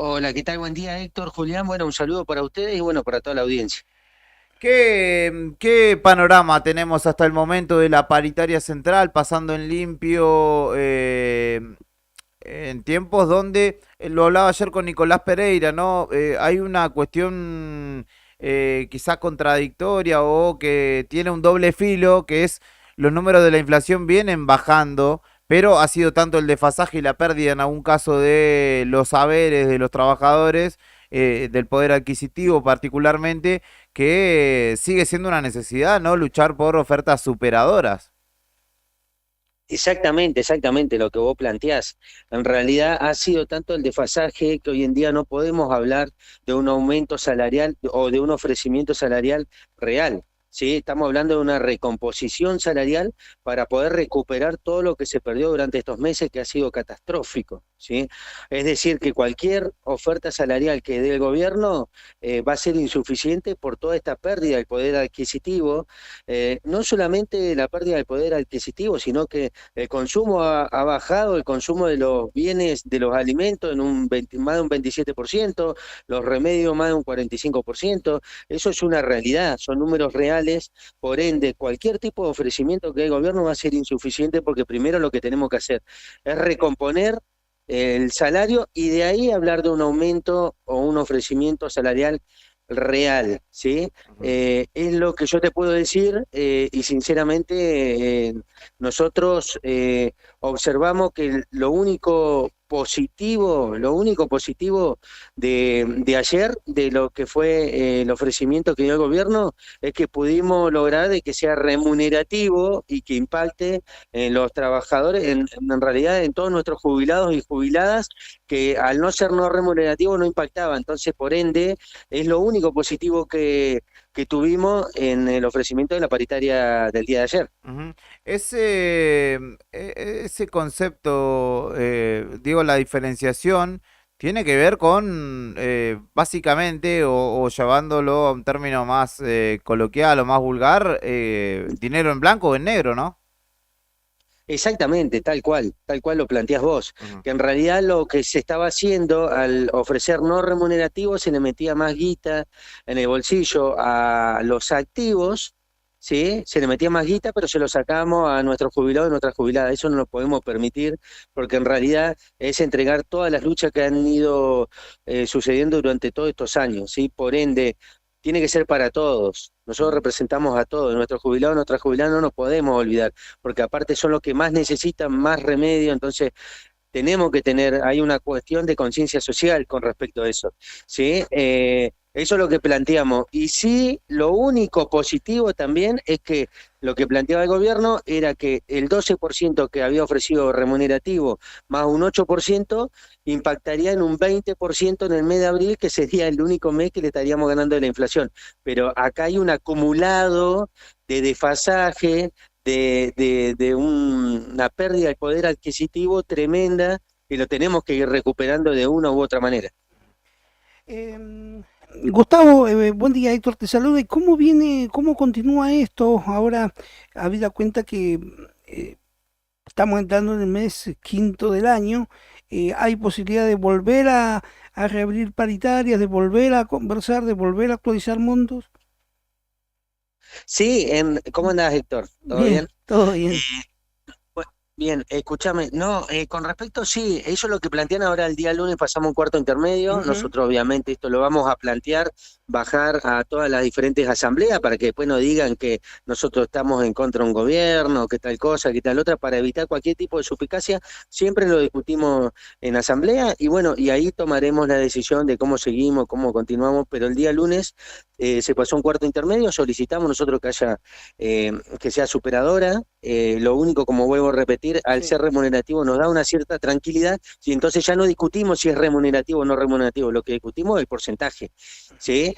Hola, ¿qué tal? Buen día, Héctor, Julián. Bueno, un saludo para ustedes y bueno, para toda la audiencia. ¿Qué panorama tenemos hasta el momento de la paritaria central pasando en limpio en tiempos donde, lo hablaba ayer con Nicolás Pereira, ¿no? Hay una cuestión quizá contradictoria o que tiene un doble filo, que es los números de la inflación vienen bajando, pero ha sido tanto el desfasaje y la pérdida en algún caso de los saberes de los trabajadores, del poder adquisitivo particularmente, que sigue siendo una necesidad, ¿no? Luchar por ofertas superadoras. Exactamente lo que vos planteás. En realidad ha sido tanto el desfasaje que hoy en día no podemos hablar de un aumento salarial o de un ofrecimiento salarial real. ¿Sí? Estamos hablando de una recomposición salarial para poder recuperar todo lo que se perdió durante estos meses, que ha sido catastrófico, ¿sí? Es decir, que cualquier oferta salarial que dé el gobierno va a ser insuficiente por toda esta pérdida del poder adquisitivo, no solamente la pérdida del poder adquisitivo, sino que el consumo ha bajado, el consumo de los bienes, de los alimentos en más de un 27%, los remedios más de un 45%, eso es una realidad, son números reales. Por ende, cualquier tipo de ofrecimiento que el gobierno va a ser insuficiente porque primero lo que tenemos que hacer es recomponer el salario y de ahí hablar de un aumento o un ofrecimiento salarial real, ¿sí? Es lo que yo te puedo decir y sinceramente nosotros observamos que lo único positivo de ayer, de lo que fue el ofrecimiento que dio el gobierno, es que pudimos lograr de que sea remunerativo y que impacte en los trabajadores, en realidad en todos nuestros jubilados y jubiladas, que al no ser no remunerativo no impactaba. Entonces, por ende, es lo único positivo que tuvimos en el ofrecimiento de la paritaria del día de ayer. Uh-huh. Ese concepto, digo, la diferenciación, tiene que ver con, básicamente, o llevándolo a un término más coloquial o más vulgar, dinero en blanco o en negro, ¿no? Exactamente, tal cual lo planteás vos, que en realidad lo que se estaba haciendo al ofrecer no remunerativo se le metía más guita en el bolsillo a los activos, ¿sí? Se le metía más guita, pero se lo sacamos a nuestros jubilados y nuestras jubiladas. Eso no lo podemos permitir porque en realidad es entregar todas las luchas que han ido sucediendo durante todos estos años, ¿sí? Por ende, tiene que ser para todos. Nosotros representamos a todos, nuestros jubilados, nuestras jubiladas no nos podemos olvidar, porque aparte son los que más necesitan más remedio, entonces tenemos que tener, hay una cuestión de conciencia social con respecto a eso, ¿sí? Eso es lo que planteamos. Y sí, lo único positivo también es que lo que planteaba el gobierno era que el 12% que había ofrecido remunerativo más un 8% impactaría en un 20% en el mes de abril, que sería el único mes que le estaríamos ganando de la inflación. Pero acá hay un acumulado de desfasaje, de una pérdida del poder adquisitivo tremenda, y lo tenemos que ir recuperando de una u otra manera. Gustavo, buen día, Héctor te saluda. ¿Cómo continúa esto ahora, habida cuenta que estamos entrando en el mes quinto del año ¿Hay posibilidad de volver a reabrir paritarias, de volver a conversar, de volver a actualizar montos? Sí, ¿cómo andás, Héctor? ¿Todo bien? Todo bien. Bien, escúchame, no, con respecto, sí, eso es lo que plantean ahora el día lunes, pasamos un cuarto intermedio, nosotros obviamente esto lo vamos a plantear, bajar a todas las diferentes asambleas para que después no digan que nosotros estamos en contra de un gobierno, que tal cosa, que tal otra, para evitar cualquier tipo de suspicacia, siempre lo discutimos en asamblea y bueno, y ahí tomaremos la decisión de cómo seguimos, cómo continuamos, pero el día lunes se pasó un cuarto intermedio, solicitamos nosotros que haya, que sea superadora, lo único, como vuelvo a repetir, al ser remunerativo nos da una cierta tranquilidad, y entonces ya no discutimos si es remunerativo o no remunerativo, lo que discutimos es el porcentaje, ¿sí?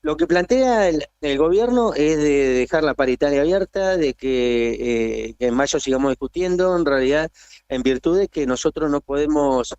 Lo que plantea el gobierno es de dejar la paritaria abierta, de que en mayo sigamos discutiendo, en realidad, en virtud de que nosotros no podemos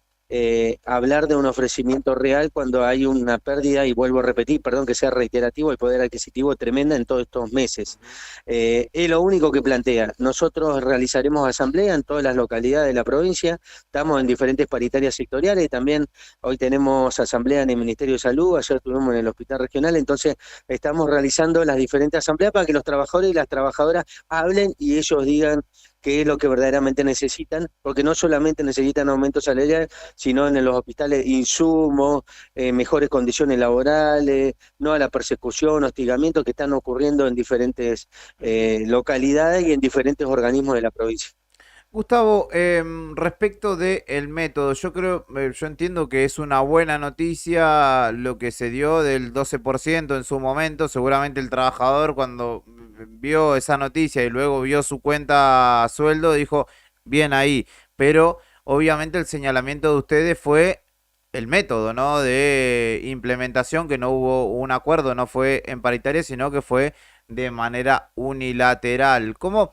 hablar de un ofrecimiento real cuando hay una pérdida, y vuelvo a repetir, perdón que sea reiterativo, el poder adquisitivo tremenda en todos estos meses. Es lo único que plantea. Nosotros realizaremos asamblea en todas las localidades de la provincia, estamos en diferentes paritarias sectoriales, también hoy tenemos asamblea en el Ministerio de Salud, ayer estuvimos en el Hospital Regional, entonces estamos realizando las diferentes asambleas para que los trabajadores y las trabajadoras hablen y ellos digan qué es lo que verdaderamente necesitan, porque no solamente necesitan aumento salarial, sino en los hospitales insumos, mejores condiciones laborales, no a la persecución, hostigamiento que están ocurriendo en diferentes localidades y en diferentes organismos de la provincia. Gustavo, respecto del método, yo entiendo que es una buena noticia lo que se dio del 12% en su momento. Seguramente el trabajador, cuando vio esa noticia y luego vio su cuenta a sueldo, dijo, bien ahí, pero obviamente el señalamiento de ustedes fue el método, ¿no?, de implementación, que no hubo un acuerdo, no fue en paritaria, sino que fue de manera unilateral. ¿Cómo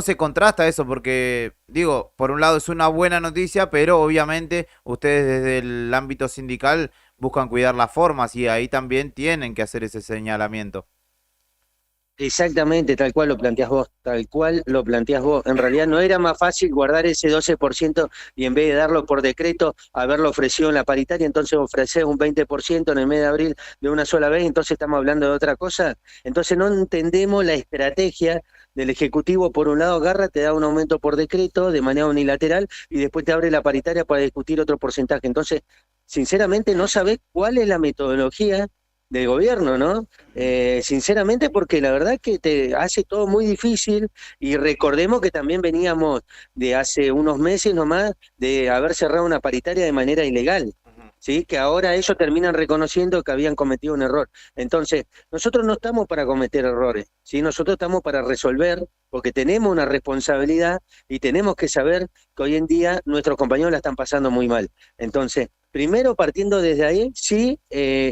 se contrasta eso? Porque, digo, por un lado es una buena noticia, pero obviamente ustedes desde el ámbito sindical buscan cuidar las formas y ahí también tienen que hacer ese señalamiento. Exactamente, tal cual lo planteás vos, tal cual lo planteás vos. En realidad no era más fácil guardar ese 12% y en vez de darlo por decreto, haberlo ofrecido en la paritaria, entonces ofrecer un 20% en el mes de abril de una sola vez, entonces estamos hablando de otra cosa. Entonces no entendemos la estrategia del Ejecutivo. Por un lado agarra, te da un aumento por decreto de manera unilateral y después te abre la paritaria para discutir otro porcentaje. Entonces, sinceramente no sabés cuál es la metodología del gobierno, ¿no? Sinceramente, porque la verdad que te hace todo muy difícil, y recordemos que también veníamos de hace unos meses nomás de haber cerrado una paritaria de manera ilegal, ¿sí? Que ahora ellos terminan reconociendo que habían cometido un error. Entonces, nosotros no estamos para cometer errores, ¿sí? Nosotros estamos para resolver, porque tenemos una responsabilidad y tenemos que saber que hoy en día nuestros compañeros la están pasando muy mal. Entonces, primero, partiendo desde ahí, sí,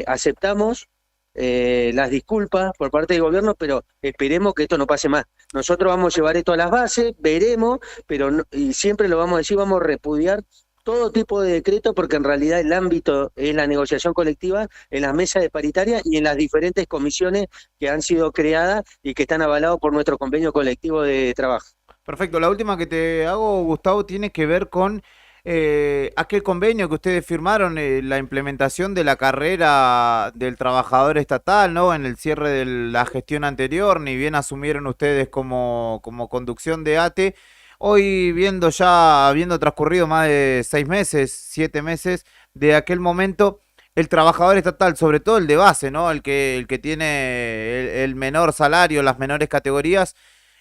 aceptamos las disculpas por parte del gobierno, pero esperemos que esto no pase más. Nosotros vamos a llevar esto a las bases, veremos, pero no, y siempre lo vamos a decir, vamos a repudiar todo tipo de decreto, porque en realidad el ámbito es la negociación colectiva en las mesas de paritaria y en las diferentes comisiones que han sido creadas y que están avalados por nuestro convenio colectivo de trabajo. Perfecto, la última que te hago, Gustavo, tiene que ver con aquel convenio que ustedes firmaron, la implementación de la carrera del trabajador estatal, ¿no? En el cierre de la gestión anterior, ni bien asumieron ustedes como conducción de ATE. Hoy, habiendo transcurrido más de 6 meses, 7 meses de aquel momento, el trabajador estatal, sobre todo el de base, ¿no?, el que tiene el menor salario, las menores categorías,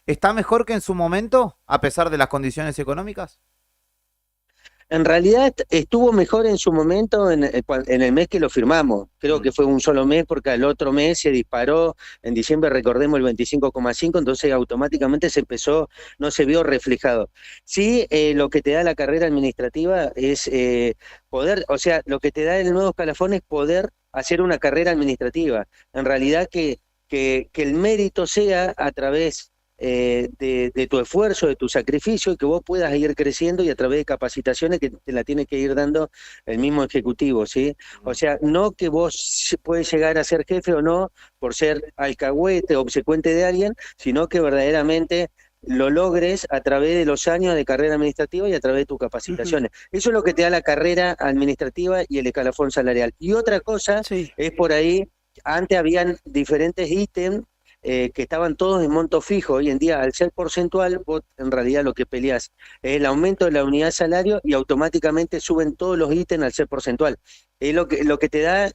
¿está mejor que en su momento, a pesar de las condiciones económicas? En realidad estuvo mejor en su momento en el mes que lo firmamos. Creo que fue un solo mes, porque al otro mes se disparó, en diciembre recordemos el 25,5, entonces automáticamente no se vio reflejado. Sí, lo que te da la carrera administrativa es poder, o sea, lo que te da el nuevo escalafón es poder hacer una carrera administrativa. En realidad que el mérito sea a través de tu esfuerzo, de tu sacrificio, y que vos puedas ir creciendo, y a través de capacitaciones que te la tiene que ir dando el mismo ejecutivo, ¿sí? O sea, no que vos puedes llegar a ser jefe o no por ser alcahuete o obsecuente de alguien, sino que verdaderamente lo logres a través de los años de carrera administrativa y a través de tus capacitaciones. Eso es lo que te da la carrera administrativa y el escalafón salarial. Y otra cosa es por ahí, antes habían diferentes ítems que estaban todos en monto fijo. Hoy en día, al ser porcentual, vos en realidad lo que peleás es el aumento de la unidad de salario y automáticamente suben todos los ítems al ser porcentual. Es lo que te da,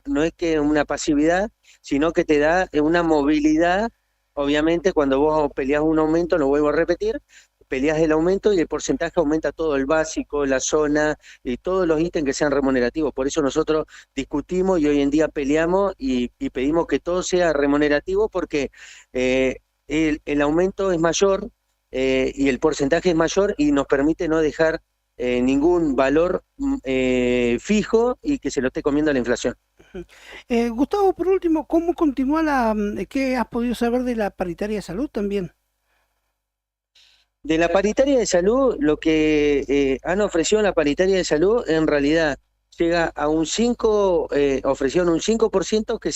no es que una pasividad, sino que te da una movilidad. Obviamente, cuando vos peleás un aumento, lo vuelvo a repetir, peleás el aumento y el porcentaje aumenta todo, el básico, la zona y todos los ítems que sean remunerativos. Por eso nosotros discutimos y hoy en día peleamos y pedimos que todo sea remunerativo, porque el aumento es mayor y el porcentaje es mayor y nos permite no dejar ningún valor fijo y que se lo esté comiendo la inflación. Gustavo, por último, ¿cómo continúa qué has podido saber de la paritaria de salud también? De la paritaria de salud, lo que han ofrecido en la paritaria de salud, en realidad llega a un 5, ofrecieron un 5% que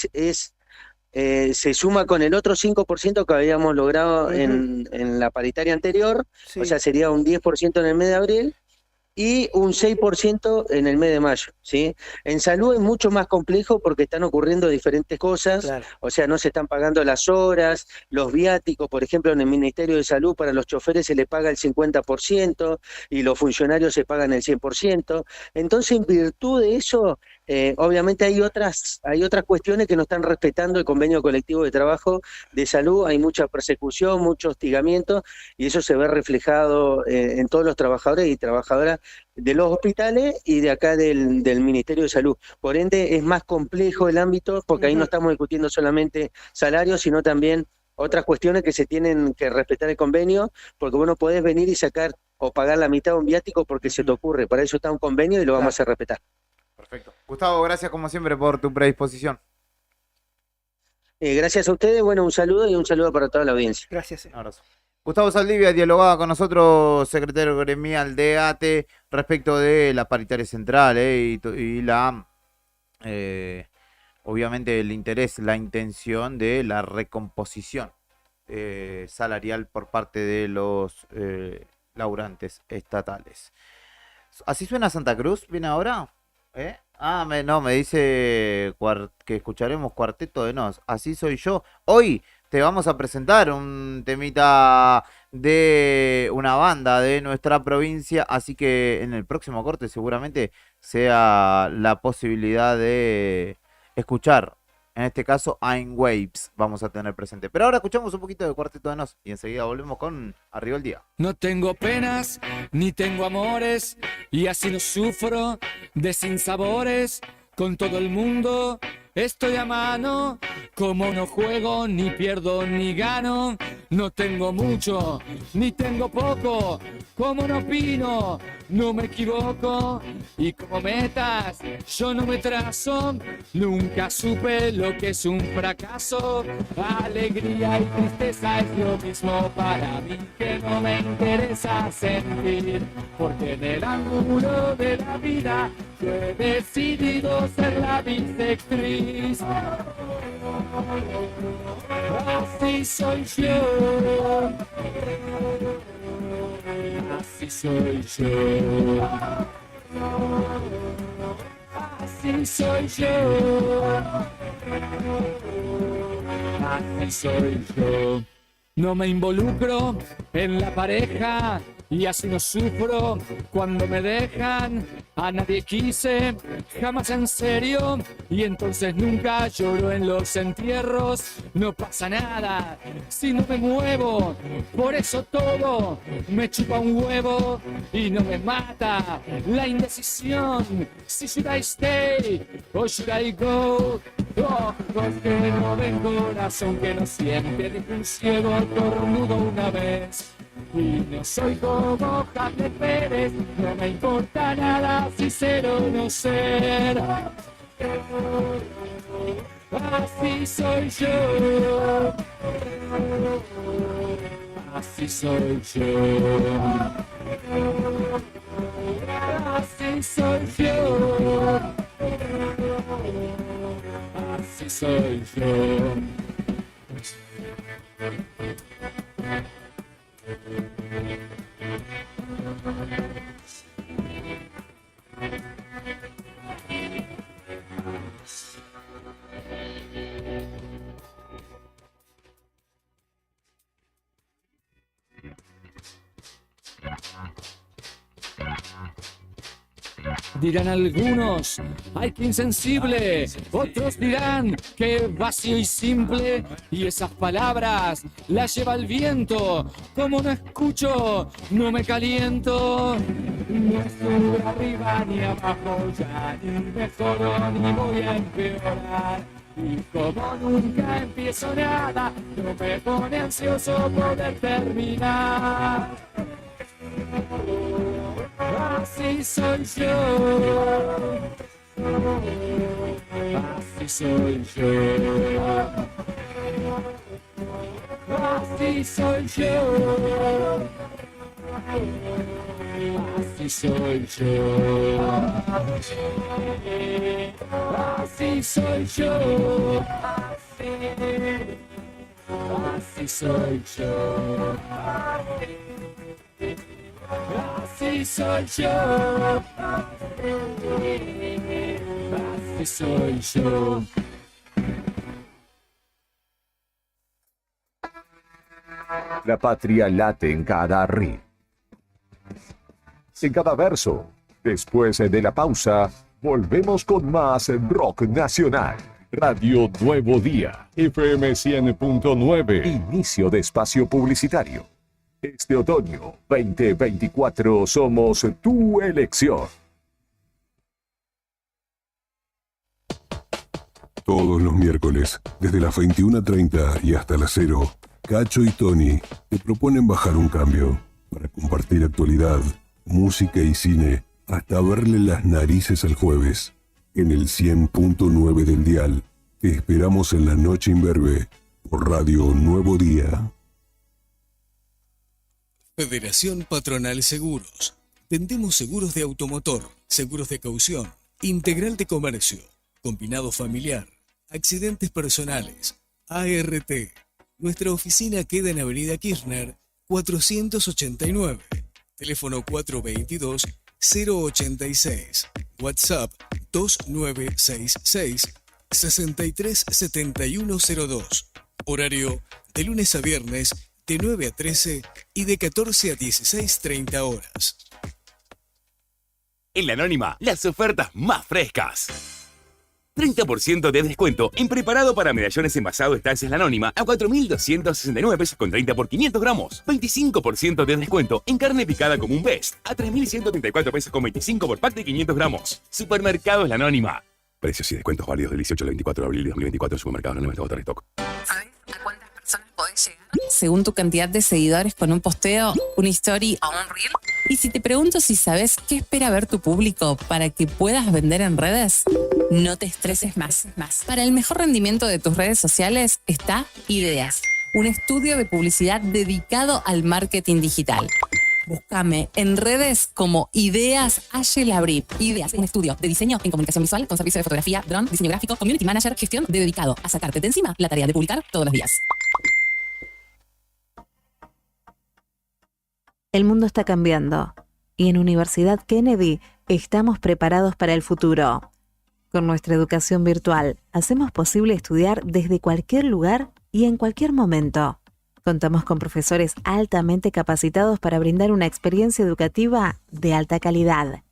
se suma con el otro 5% que habíamos logrado en la paritaria anterior, o sea, sería un 10% en el mes de abril y un 6% en el mes de mayo, ¿sí? En salud es mucho más complejo porque están ocurriendo diferentes cosas, o sea, no se están pagando las horas, los viáticos, por ejemplo, en el Ministerio de Salud para los choferes se le paga el 50% y los funcionarios se pagan el 100%, entonces en virtud de eso, obviamente hay otras cuestiones que no están respetando el convenio colectivo de trabajo de salud, hay mucha persecución, mucho hostigamiento, y eso se ve reflejado en todos los trabajadores y trabajadoras de los hospitales y de acá del Ministerio de Salud. Por ende, es más complejo el ámbito, porque ahí no estamos discutiendo solamente salarios, sino también otras cuestiones que se tienen que respetar el convenio, porque vos no podés venir y sacar o pagar la mitad de un viático porque se te ocurre. Para eso está un convenio y lo vamos a hacer respetar. Perfecto. Gustavo, gracias como siempre por tu predisposición. Gracias a ustedes, bueno, un saludo y un saludo para toda la audiencia. Gracias. Un abrazo. Gustavo Saldivia dialogaba con nosotros, secretario gremial de ATE, respecto de la paritaria central y la, obviamente, el interés, la intención de la recomposición salarial por parte de los laburantes estatales. ¿Así suena Santa Cruz? ¿Viene ahora? Me dice que escucharemos Cuarteto de Nos. Así soy yo. Hoy te vamos a presentar un temita de una banda de nuestra provincia, así que en el próximo corte seguramente sea la posibilidad de escuchar, en este caso, Ein Waves vamos a tener presente. Pero ahora escuchamos un poquito de Cuarteto de Nos y enseguida volvemos con Arriba el Día. No tengo penas, ni tengo amores, y así no sufro de sinsabores. Con todo el mundo estoy a mano, como no juego, ni pierdo, ni gano. No tengo mucho, ni tengo poco, como no opino, no me equivoco. Y como metas, yo no me trazo, nunca supe lo que es un fracaso. Alegría y tristeza es lo mismo para mí, que no me interesa sentir, porque en el ángulo de la vida yo he decidido ser la bisectriz. Así soy yo, así soy yo, así soy yo, así soy yo. No me involucro en la pareja y así no sufro cuando me dejan. A nadie quise, jamás en serio, y entonces nunca lloro en los entierros. No pasa nada si no me muevo, por eso todo me chupa un huevo y no me mata la indecisión. Si should I stay o should I go? Ojos que no ven, corazón que no siente, dijo un ciego cornudo una vez. Y no soy como Jaime Pérez, no me importa nada si ser o no ser. Así soy yo, así soy yo, así soy yo, así soy yo. dirán algunos, ay que insensible, otros dirán que vacío y simple, y esas palabras las lleva el viento, como no escucho, no me caliento, no estoy arriba ni abajo ya, ni mejoro ni voy a empeorar. Y como nunca empiezo nada, no me pone ansioso poder terminar. Así soy yo. Así soy yo. Así soy yo. Así soy yo. Así soy yo. Así soy yo. Así soy yo. Así soy yo. La patria late en cada ritmo, en cada verso. Después de la pausa, volvemos con más rock nacional. Radio Nuevo Día, FM 100.9. Inicio de espacio publicitario. Este otoño 2024 somos tu elección. Todos los miércoles, desde las 21:30 y hasta las 0, Cacho y Tony te proponen bajar un cambio para compartir actualidad, música y cine, hasta verle las narices al jueves. En el 100.9 del dial, te esperamos en la noche imberbe por Radio Nuevo Día. Federación Patronal Seguros. Vendemos seguros de automotor, seguros de caución, integral de comercio, combinado familiar, accidentes personales, ART. Nuestra oficina queda en Avenida Kirchner, 489. Teléfono 422-086. WhatsApp 2966-637102. Horario de lunes a viernes de 9 a 13 y de 14 a 16:30 horas. En La Anónima, las ofertas más frescas. 30% de descuento en preparado para medallones envasado Estancias La Anónima a 4.269 pesos con 30 por 500 gramos. 25% de descuento en carne picada común Best a 3.134 pesos con 25 por pack de 500 gramos. Supermercados La Anónima. Precios y descuentos válidos del 18 al 24 de abril de 2024 en Supermercados La Anónima hasta votar stock. ¿Sabes a cuántas personas podés llegar? Según tu cantidad de seguidores con un posteo, una story o un reel. Y si te pregunto si sabes qué espera ver tu público para que puedas vender en redes, no te estreses más. Para el mejor rendimiento de tus redes sociales está Ideas, un estudio de publicidad dedicado al marketing digital. Búscame en redes como Ideas Labri. Ideas, un estudio de diseño en comunicación visual con servicio de fotografía, drone, diseño gráfico, community manager, gestión dedicado a sacarte de encima la tarea de publicar todos los días. El mundo está cambiando y en Universidad Kennedy estamos preparados para el futuro. Con nuestra educación virtual hacemos posible estudiar desde cualquier lugar y en cualquier momento. Contamos con profesores altamente capacitados para brindar una experiencia educativa de alta calidad.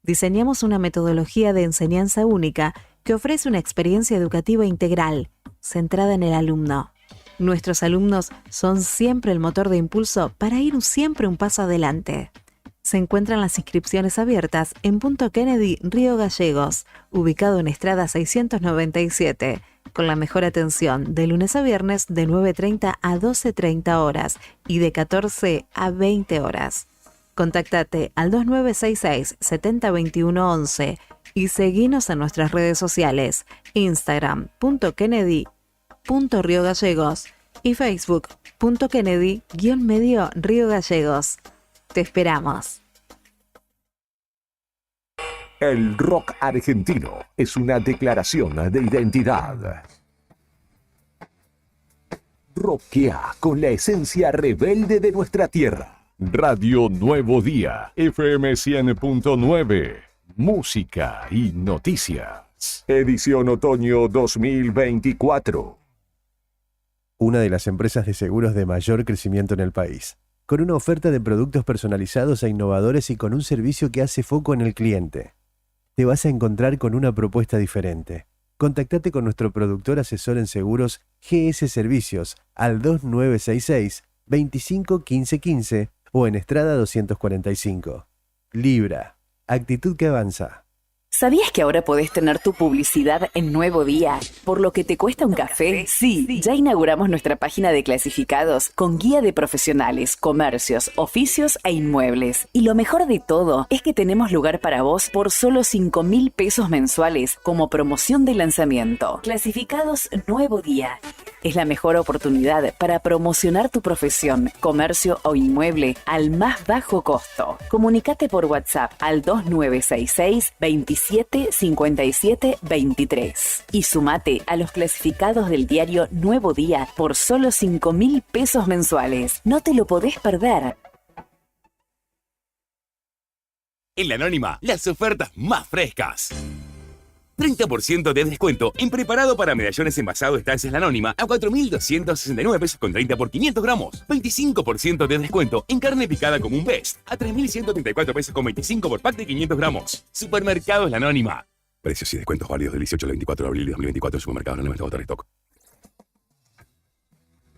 Diseñamos una metodología de enseñanza única que ofrece una experiencia educativa integral, centrada en el alumno. Nuestros alumnos son siempre el motor de impulso para ir siempre un paso adelante. Se encuentran las inscripciones abiertas en Punto Kennedy, Río Gallegos, ubicado en Estrada 697, con la mejor atención de lunes a viernes de 9:30 a 12:30 horas y de 14 a 20 horas. Contáctate al 2966 702111 y seguinos en nuestras redes sociales, Instagram, Kennedy.Río Gallegos y Facebook, Kennedy-medio Río Gallegos. Te esperamos. El rock argentino es una declaración de identidad. Rockea con la esencia rebelde de nuestra tierra. Radio Nuevo Día, FM 100.9. Música y noticias. Edición Otoño 2024. Una de las empresas de seguros de mayor crecimiento en el país, con una oferta de productos personalizados e innovadores y con un servicio que hace foco en el cliente. te vas a encontrar con una propuesta diferente. Contactate con nuestro productor asesor en seguros GS Servicios al 2966 25 15 15 o en Estrada 245. Libra, actitud que avanza. ¿Sabías que ahora podés tener tu publicidad en Nuevo Día? ¿Por lo que te cuesta un café? Sí, ya inauguramos nuestra página de clasificados con guía de profesionales, comercios, oficios e inmuebles. Y lo mejor de todo es que tenemos lugar para vos por solo 5.000 pesos mensuales como promoción de lanzamiento. Clasificados Nuevo Día. Es la mejor oportunidad para promocionar tu profesión, comercio o inmueble al más bajo costo. Comunicate por WhatsApp al 2966 27 57 23 y sumate a los clasificados del diario Nuevo Día por solo 5.000 pesos mensuales. No te lo podés perder. En La Anónima, las ofertas más frescas. 30% de descuento en preparado para medallones envasado Estancias La Anónima a 4.269 pesos con 30 por 500 gramos. 25% de descuento en carne picada común Best a 3.134 pesos con 25 por pack de 500 gramos. Supermercados La Anónima. Precios y descuentos válidos del 18 al 24 de abril de 2024 en Supermercados La Anónima. Stock.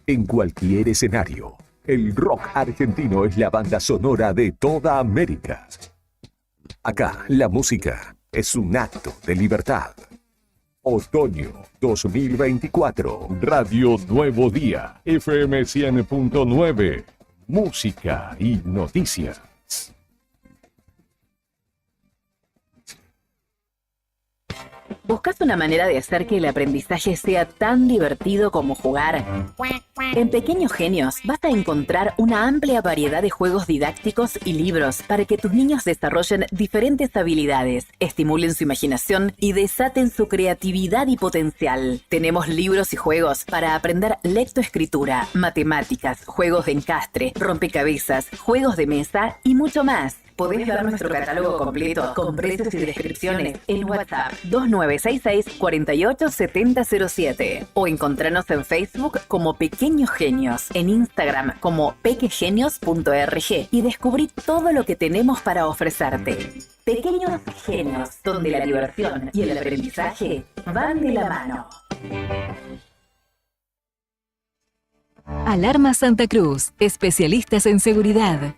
En cualquier escenario, el rock argentino es la banda sonora de toda América. Acá, la música es un acto de libertad. Otoño 2024. Radio Nuevo Día. FM 100.9. Música y noticias. ¿Buscas una manera de hacer que el aprendizaje sea tan divertido como jugar? En Pequeños Genios vas a encontrar una amplia variedad de juegos didácticos y libros para que tus niños desarrollen diferentes habilidades, estimulen su imaginación y desaten su creatividad y potencial. Tenemos libros y juegos para aprender lectoescritura, matemáticas, juegos de encastre, rompecabezas, juegos de mesa y mucho más. Podés ver nuestro catálogo completo con precios y descripciones en WhatsApp 2966 487007 o encontrarnos en Facebook como Pequeños Genios, en Instagram como pequegenios.org y descubrí todo lo que tenemos para ofrecerte. Pequeños Genios, donde la diversión y el aprendizaje van de la mano. Alarma Santa Cruz, especialistas en seguridad.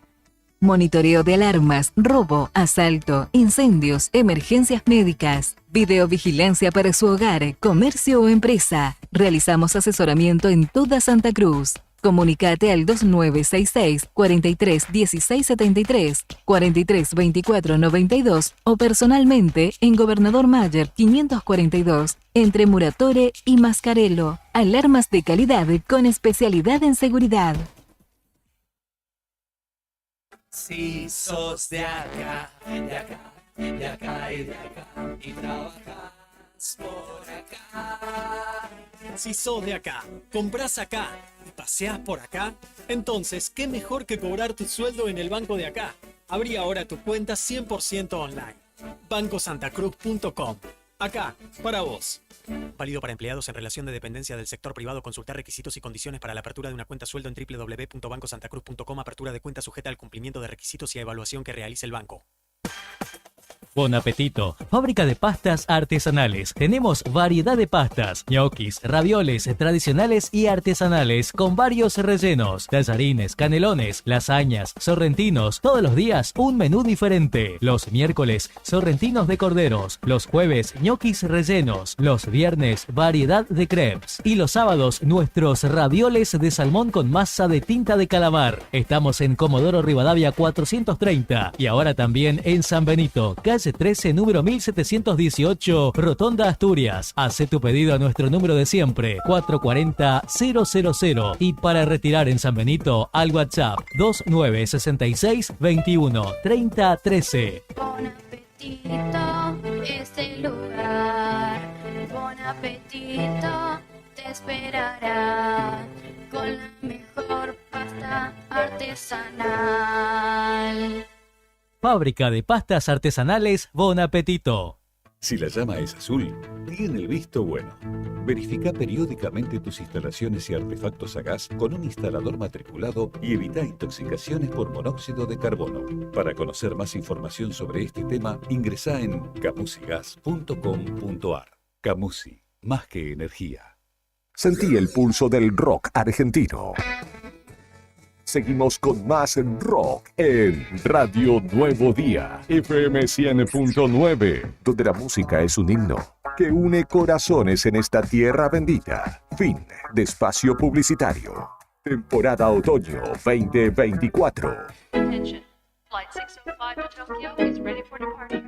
Monitoreo de alarmas, robo, asalto, incendios, emergencias médicas, videovigilancia para su hogar, comercio o empresa. Realizamos asesoramiento en toda Santa Cruz. Comunicate al 2966 43 16 73, 43 24 92 o personalmente en Gobernador Mayer 542, entre Muratore y Mascarello. Alarmas de calidad con especialidad en seguridad. Si sos de acá, de acá, de acá y de acá, y trabajas por acá. Si sos de acá, compras acá y paseás por acá, entonces, ¿qué mejor que cobrar tu sueldo en el banco de acá? Abrí ahora tu cuenta 100% online. bancosantacruz.com. Acá, para vos. Válido para empleados en relación de dependencia del sector privado. Consultar requisitos y condiciones para la apertura de una cuenta sueldo en www.bancosantacruz.com. Apertura de cuenta sujeta al cumplimiento de requisitos y a evaluación que realice el banco. Bon apetito, fábrica de pastas artesanales. Tenemos variedad de pastas, ñoquis, ravioles tradicionales y artesanales con varios rellenos, tallarines, canelones, lasañas, sorrentinos. Todos los días un menú diferente. Los miércoles, sorrentinos de corderos. Los jueves, ñoquis rellenos. Los viernes, variedad de crepes. Y los sábados, nuestros ravioles de salmón con masa de tinta de calamar. Estamos en Comodoro Rivadavia 430 y ahora también en San Benito, calle 13, número 1718, Rotonda Asturias. Hace tu pedido a nuestro número de siempre, 440-000. Y para retirar en San Benito, al WhatsApp 2966 21 30 13. Bon apetito es el lugar. Bon apetito te esperará con la mejor pasta artesanal. Fábrica de pastas artesanales Bon Apetito. Si la llama es azul, tiene el visto bueno. Verifica periódicamente tus instalaciones y artefactos a gas con un instalador matriculado y evita intoxicaciones por monóxido de carbono. Para conocer más información sobre este tema, ingresa en camusigas.com.ar. Camusi, más que energía. Sentí el pulso del rock argentino. Seguimos con más rock en Radio Nuevo Día, FM 100.9, donde la música es un himno que une corazones en esta tierra bendita. Fin de espacio publicitario. Temporada otoño 2024. Attention. Flight 605 to Tokyo is ready for departure.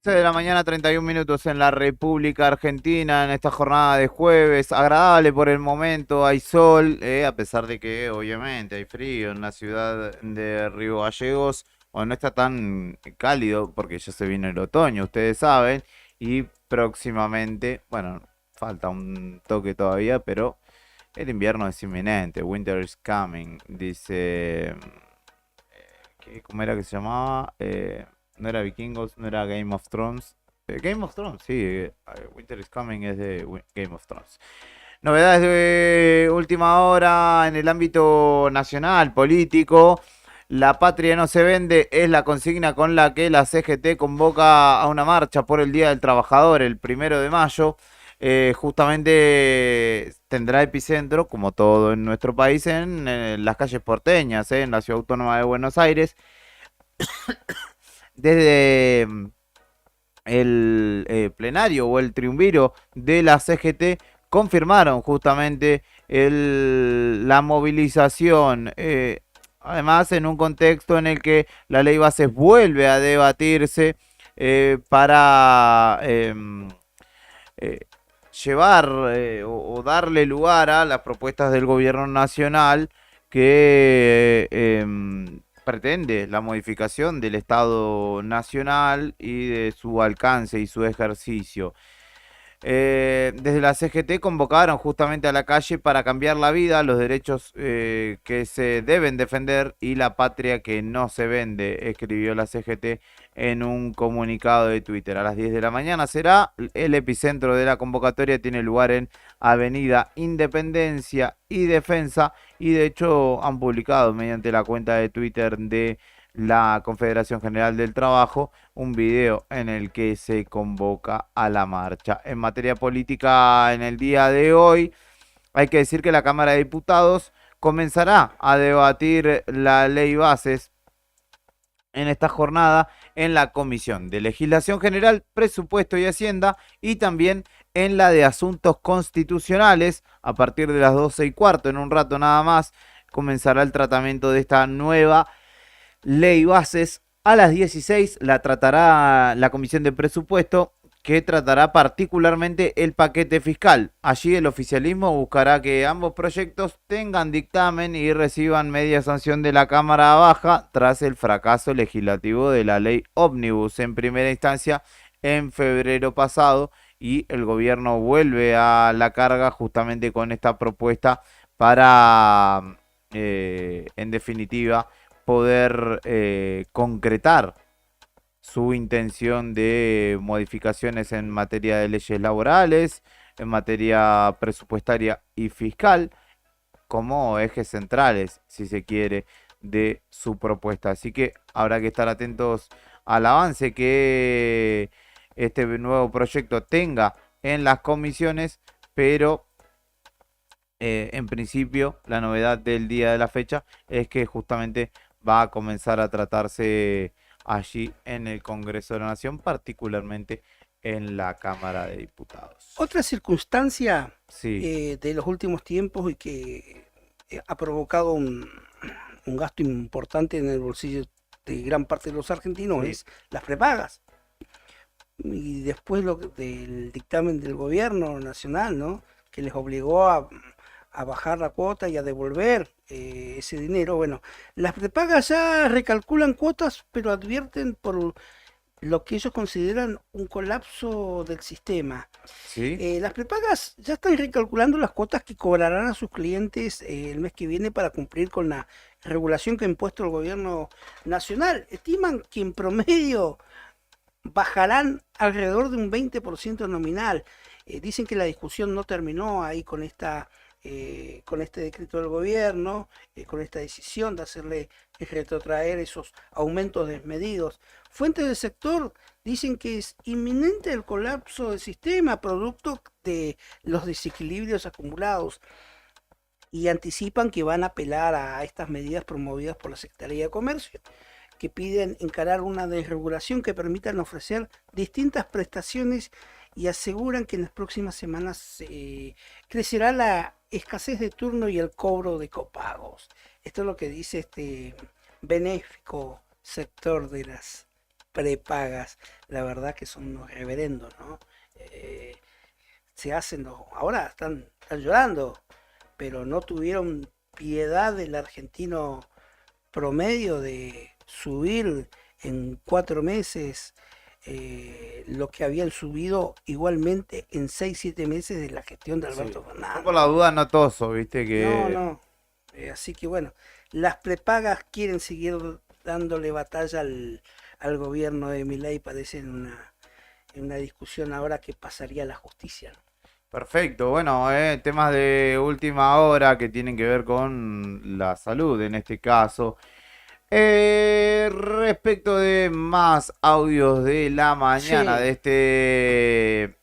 De la mañana, 31 minutos en la República Argentina, en esta jornada de jueves, agradable por el momento, hay sol, a pesar de que obviamente hay frío en la ciudad de Río Gallegos, o no está tan cálido porque ya se viene el otoño, ustedes saben, y próximamente, bueno, falta un toque todavía, pero el invierno es inminente, winter is coming, dice, ¿cómo era que se llamaba? No era Vikingos, no era Game of Thrones. Game of Thrones, sí. Winter is Coming es de Game of Thrones. Novedades de última hora en el ámbito nacional, político. La patria no se vende es la consigna con la que la CGT convoca a una marcha por el Día del Trabajador el 1 de mayo. Justamente tendrá epicentro, como todo en nuestro país, en las calles porteñas, en la Ciudad Autónoma de Buenos Aires. Desde el plenario o el triunviro de la CGT confirmaron justamente la movilización, además en un contexto en el que la ley bases vuelve a debatirse para llevar o darle lugar a las propuestas del gobierno nacional que pretende la modificación del Estado Nacional y de su alcance y su ejercicio. Desde la CGT convocaron justamente a la calle para cambiar la vida, los derechos que se deben defender y la patria que no se vende, escribió la CGT en un comunicado de Twitter. A las 10 de la mañana será el epicentro de la convocatoria, tiene lugar en Avenida Independencia y Defensa, y de hecho han publicado mediante la cuenta de Twitter de la Confederación General del Trabajo un video en el que se convoca a la marcha. En materia política, en el día de hoy, hay que decir que la Cámara de Diputados comenzará a debatir la ley bases en esta jornada en la Comisión de Legislación General, Presupuesto y Hacienda, y también en la de Asuntos Constitucionales. A partir de las 12:15, en un rato nada más, comenzará el tratamiento de esta nueva ley bases. A las 16 la tratará la Comisión de Presupuesto, que tratará particularmente el paquete fiscal. Allí el oficialismo buscará que ambos proyectos tengan dictamen y reciban media sanción de la Cámara Baja tras el fracaso legislativo de la ley ómnibus en primera instancia en febrero pasado, y el gobierno vuelve a la carga justamente con esta propuesta para, en definitiva, poder concretar su intención de modificaciones en materia de leyes laborales, en materia presupuestaria y fiscal, como ejes centrales, si se quiere, de su propuesta. Así que habrá que estar atentos al avance que este nuevo proyecto tenga en las comisiones, pero en principio la novedad del día de la fecha es que justamente va a comenzar a tratarse allí en el Congreso de la Nación, particularmente en la Cámara de Diputados. Otra circunstancia Sí. de los últimos tiempos y que ha provocado un gasto importante en el bolsillo de gran parte de los argentinos Sí. es las prepagas. Y después del dictamen del gobierno nacional, ¿no? Que les obligó a bajar la cuota y a devolver ese dinero. Bueno, las prepagas ya recalculan cuotas, pero advierten por lo que ellos consideran un colapso del sistema. ¿Sí? Las prepagas ya están recalculando las cuotas que cobrarán a sus clientes el mes que viene para cumplir con la regulación que ha impuesto el gobierno nacional. Estiman que en promedio bajarán alrededor de un 20% nominal. Dicen que la discusión no terminó ahí con este decreto del gobierno, con esta decisión de hacerle retrotraer esos aumentos desmedidos. Fuentes del sector dicen que es inminente el colapso del sistema, producto de los desequilibrios acumulados, y anticipan que van a apelar a estas medidas promovidas por la Secretaría de Comercio, que piden encarar una desregulación que permitan ofrecer distintas prestaciones, y aseguran que en las próximas semanas crecerá la escasez de turno y el cobro de copagos. Esto es lo que dice este benéfico sector de las prepagas. La verdad que son unos reverendos, ¿no? Se hacen, ahora están llorando, pero no tuvieron piedad del argentino promedio de subir en 4 meses lo que habían subido igualmente en 6-7 meses de la gestión de Alberto Fernández. Por la duda no toso, viste que... No. Así que bueno, las prepagas quieren seguir dándole batalla al gobierno de Milei. Parecen en una discusión ahora que pasaría a la justicia, ¿no? Perfecto, bueno, temas de última hora que tienen que ver con la salud en este caso. Respecto de más audios de la mañana Sí. de este,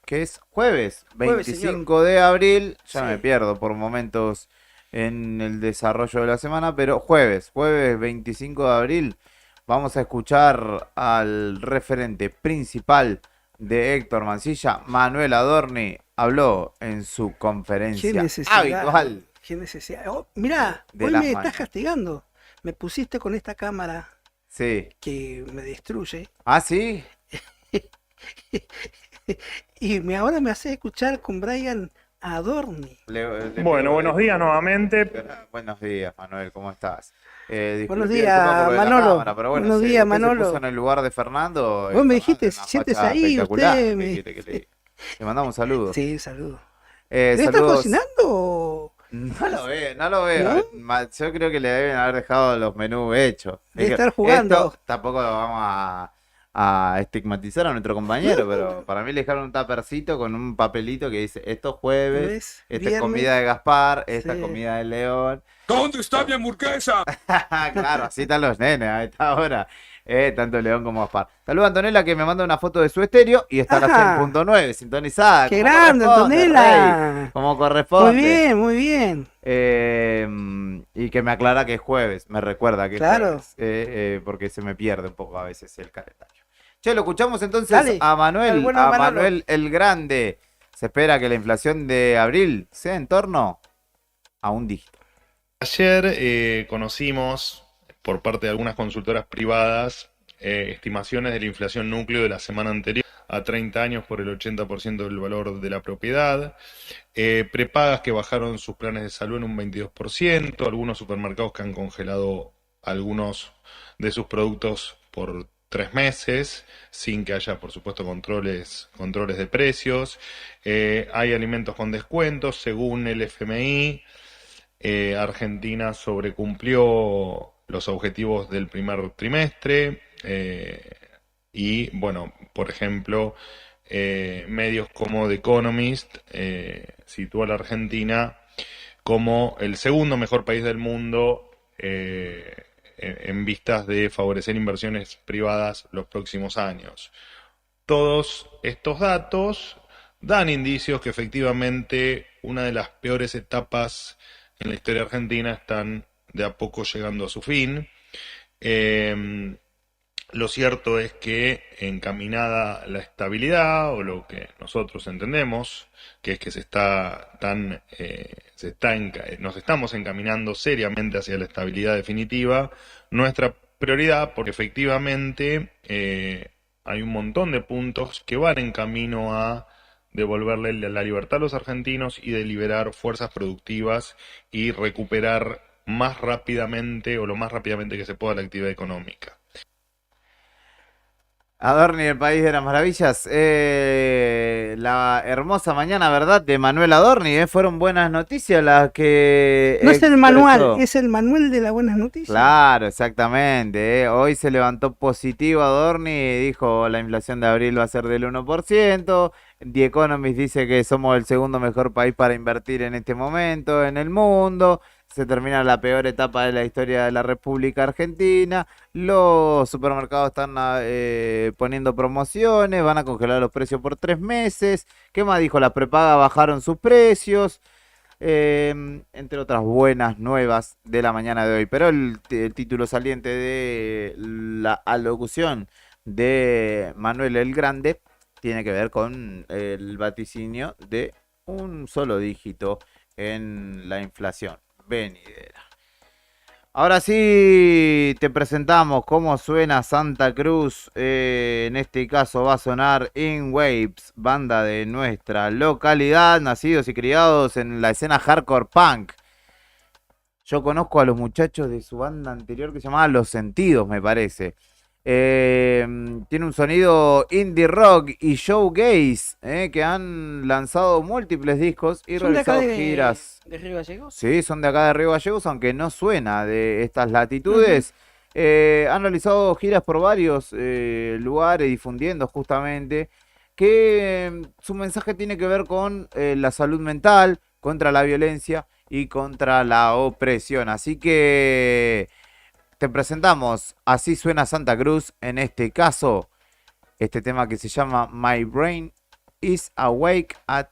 que es jueves Jueves, 25 de abril, ya Sí. me pierdo por momentos en el desarrollo de la semana, pero jueves 25 de abril, vamos a escuchar al referente principal de Héctor Mancilla, Manuel Adorni, habló en su Qué conferencia necesidad. habitual. Qué necesidad. Mirá, De hoy las me estás manos. castigando. Me pusiste con esta cámara Sí. que me destruye. ¿Ah, sí? Y ahora me haces escuchar con Brian Adorni. Bueno, buenos días nuevamente. Buenos días, Manuel, ¿cómo estás? Buenos Disculpe días, por lo de la Manolo. cámara, pero bueno, Buenos si días, usted se Manolo. puso en el lugar de Fernando. Vos me Fernando dijiste, tiene una siéntese facha ahí, espectacular. usted ¿Qué me... quiere que le diga? Le mandamos un saludo. Sí, saludo. ¿Debe estar Saludos. cocinando? No lo veo, no lo veo. ¿No? Yo creo que le deben haber dejado los menús hechos. Debe Es que estar jugando. Esto tampoco lo vamos a estigmatizar a nuestro compañero, pero para mí le dejaron un tapercito con un papelito que dice, esto es jueves, ¿Ves? esta es Viernes. comida de Gaspar, esta es Sí. comida de León. ¿Dónde está mi hamburguesa? Claro, así están los nenes a esta hora. Tanto León como Gaspar. Saluda a Antonella que me manda una foto de su estéreo y está a Ajá. la 100.9, sintonizada. ¡Qué como grande, corresponde, Antonella! rey, como corresponde. Muy bien, muy bien. Y que me aclara que es jueves, me recuerda que es Claro. jueves, porque se me pierde un poco a veces el calendario. Che, lo escuchamos entonces Dale, a al Manuel, bueno a Manolo. Manuel el Grande. Se espera que la inflación de abril sea en torno a un dígito. Ayer conocimos por parte de algunas consultoras privadas estimaciones de la inflación núcleo de la semana anterior a 30 años por el 80% del valor de la propiedad, prepagas que bajaron sus planes de salud en un 22%, algunos supermercados que han congelado algunos de sus productos por 3 meses, sin que haya, por supuesto, controles de precios. Hay alimentos con descuentos, según el FMI. Argentina sobrecumplió los objetivos del primer trimestre. Y bueno, por ejemplo, medios como The Economist sitúa a la Argentina como el segundo mejor país del mundo en vistas de favorecer inversiones privadas los próximos años. Todos estos datos dan indicios que efectivamente una de las peores etapas en la historia argentina están de a poco llegando a su fin. Lo cierto es que encaminada la estabilidad, o lo que nosotros entendemos, que es que nos estamos encaminando seriamente hacia la estabilidad definitiva, nuestra prioridad, porque efectivamente hay un montón de puntos que van en camino a devolverle la libertad a los argentinos y de liberar fuerzas productivas y recuperar más rápidamente o lo más rápidamente que se pueda la actividad económica. Adorni, el país de las maravillas. La hermosa mañana, ¿verdad? De Manuel Adorni, fueron buenas noticias las que... No es el manual, expresó. es el manual de las buenas noticias. Claro, exactamente. Hoy se levantó positivo Adorni y dijo la inflación de abril va a ser del 1%. The Economist dice que somos el segundo mejor país para invertir en este momento en el mundo. Se termina la peor etapa de la historia de la República Argentina. Los supermercados están poniendo promociones, van a congelar los precios por 3 meses. ¿Qué más dijo? Las prepagas bajaron sus precios. Entre otras buenas nuevas de la mañana de hoy. Pero el título saliente de la alocución de Manuel el Grande tiene que ver con el vaticinio de un solo dígito en la inflación venidera. Ahora sí te presentamos cómo suena Santa Cruz. En este caso va a sonar In Waves, banda de nuestra localidad, nacidos y criados en la escena hardcore punk. Yo conozco a los muchachos de su banda anterior que se llamaba Los Sentidos, me parece. Tiene un sonido indie rock y showgaze, que han lanzado múltiples discos y ¿Son de acá realizado giras. de Río Gallegos? Sí, son de acá de Río Gallegos, aunque no suena de estas latitudes. Han realizado giras por varios lugares difundiendo justamente que su mensaje tiene que ver con la salud mental, contra la violencia y contra la opresión. Así que te presentamos Así suena Santa Cruz, en este caso, este tema que se llama My Brain is Awake at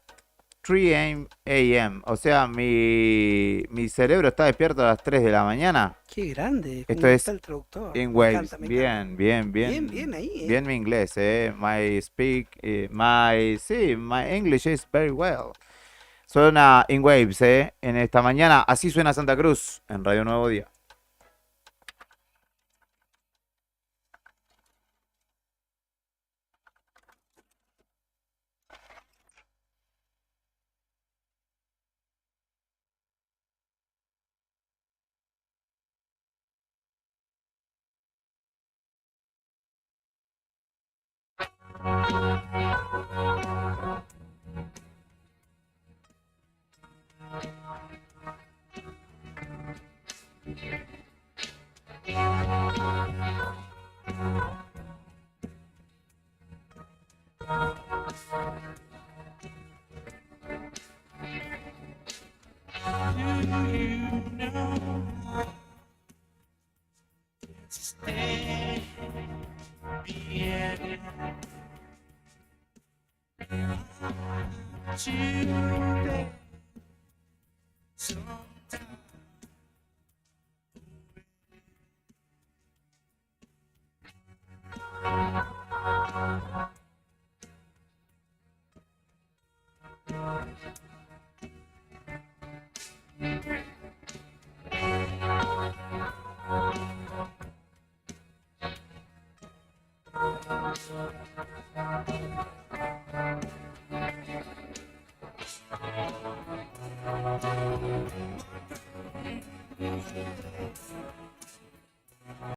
3 a.m. O sea, mi cerebro está despierto a las 3 de la mañana. Qué grande. Esto cómo es está el traductor. In Me Waves. encanta, me encanta. Bien Bien ahí, bien mi inglés, my English is very well. Suena In Waves, en esta mañana. Así suena Santa Cruz en Radio Nuevo Día.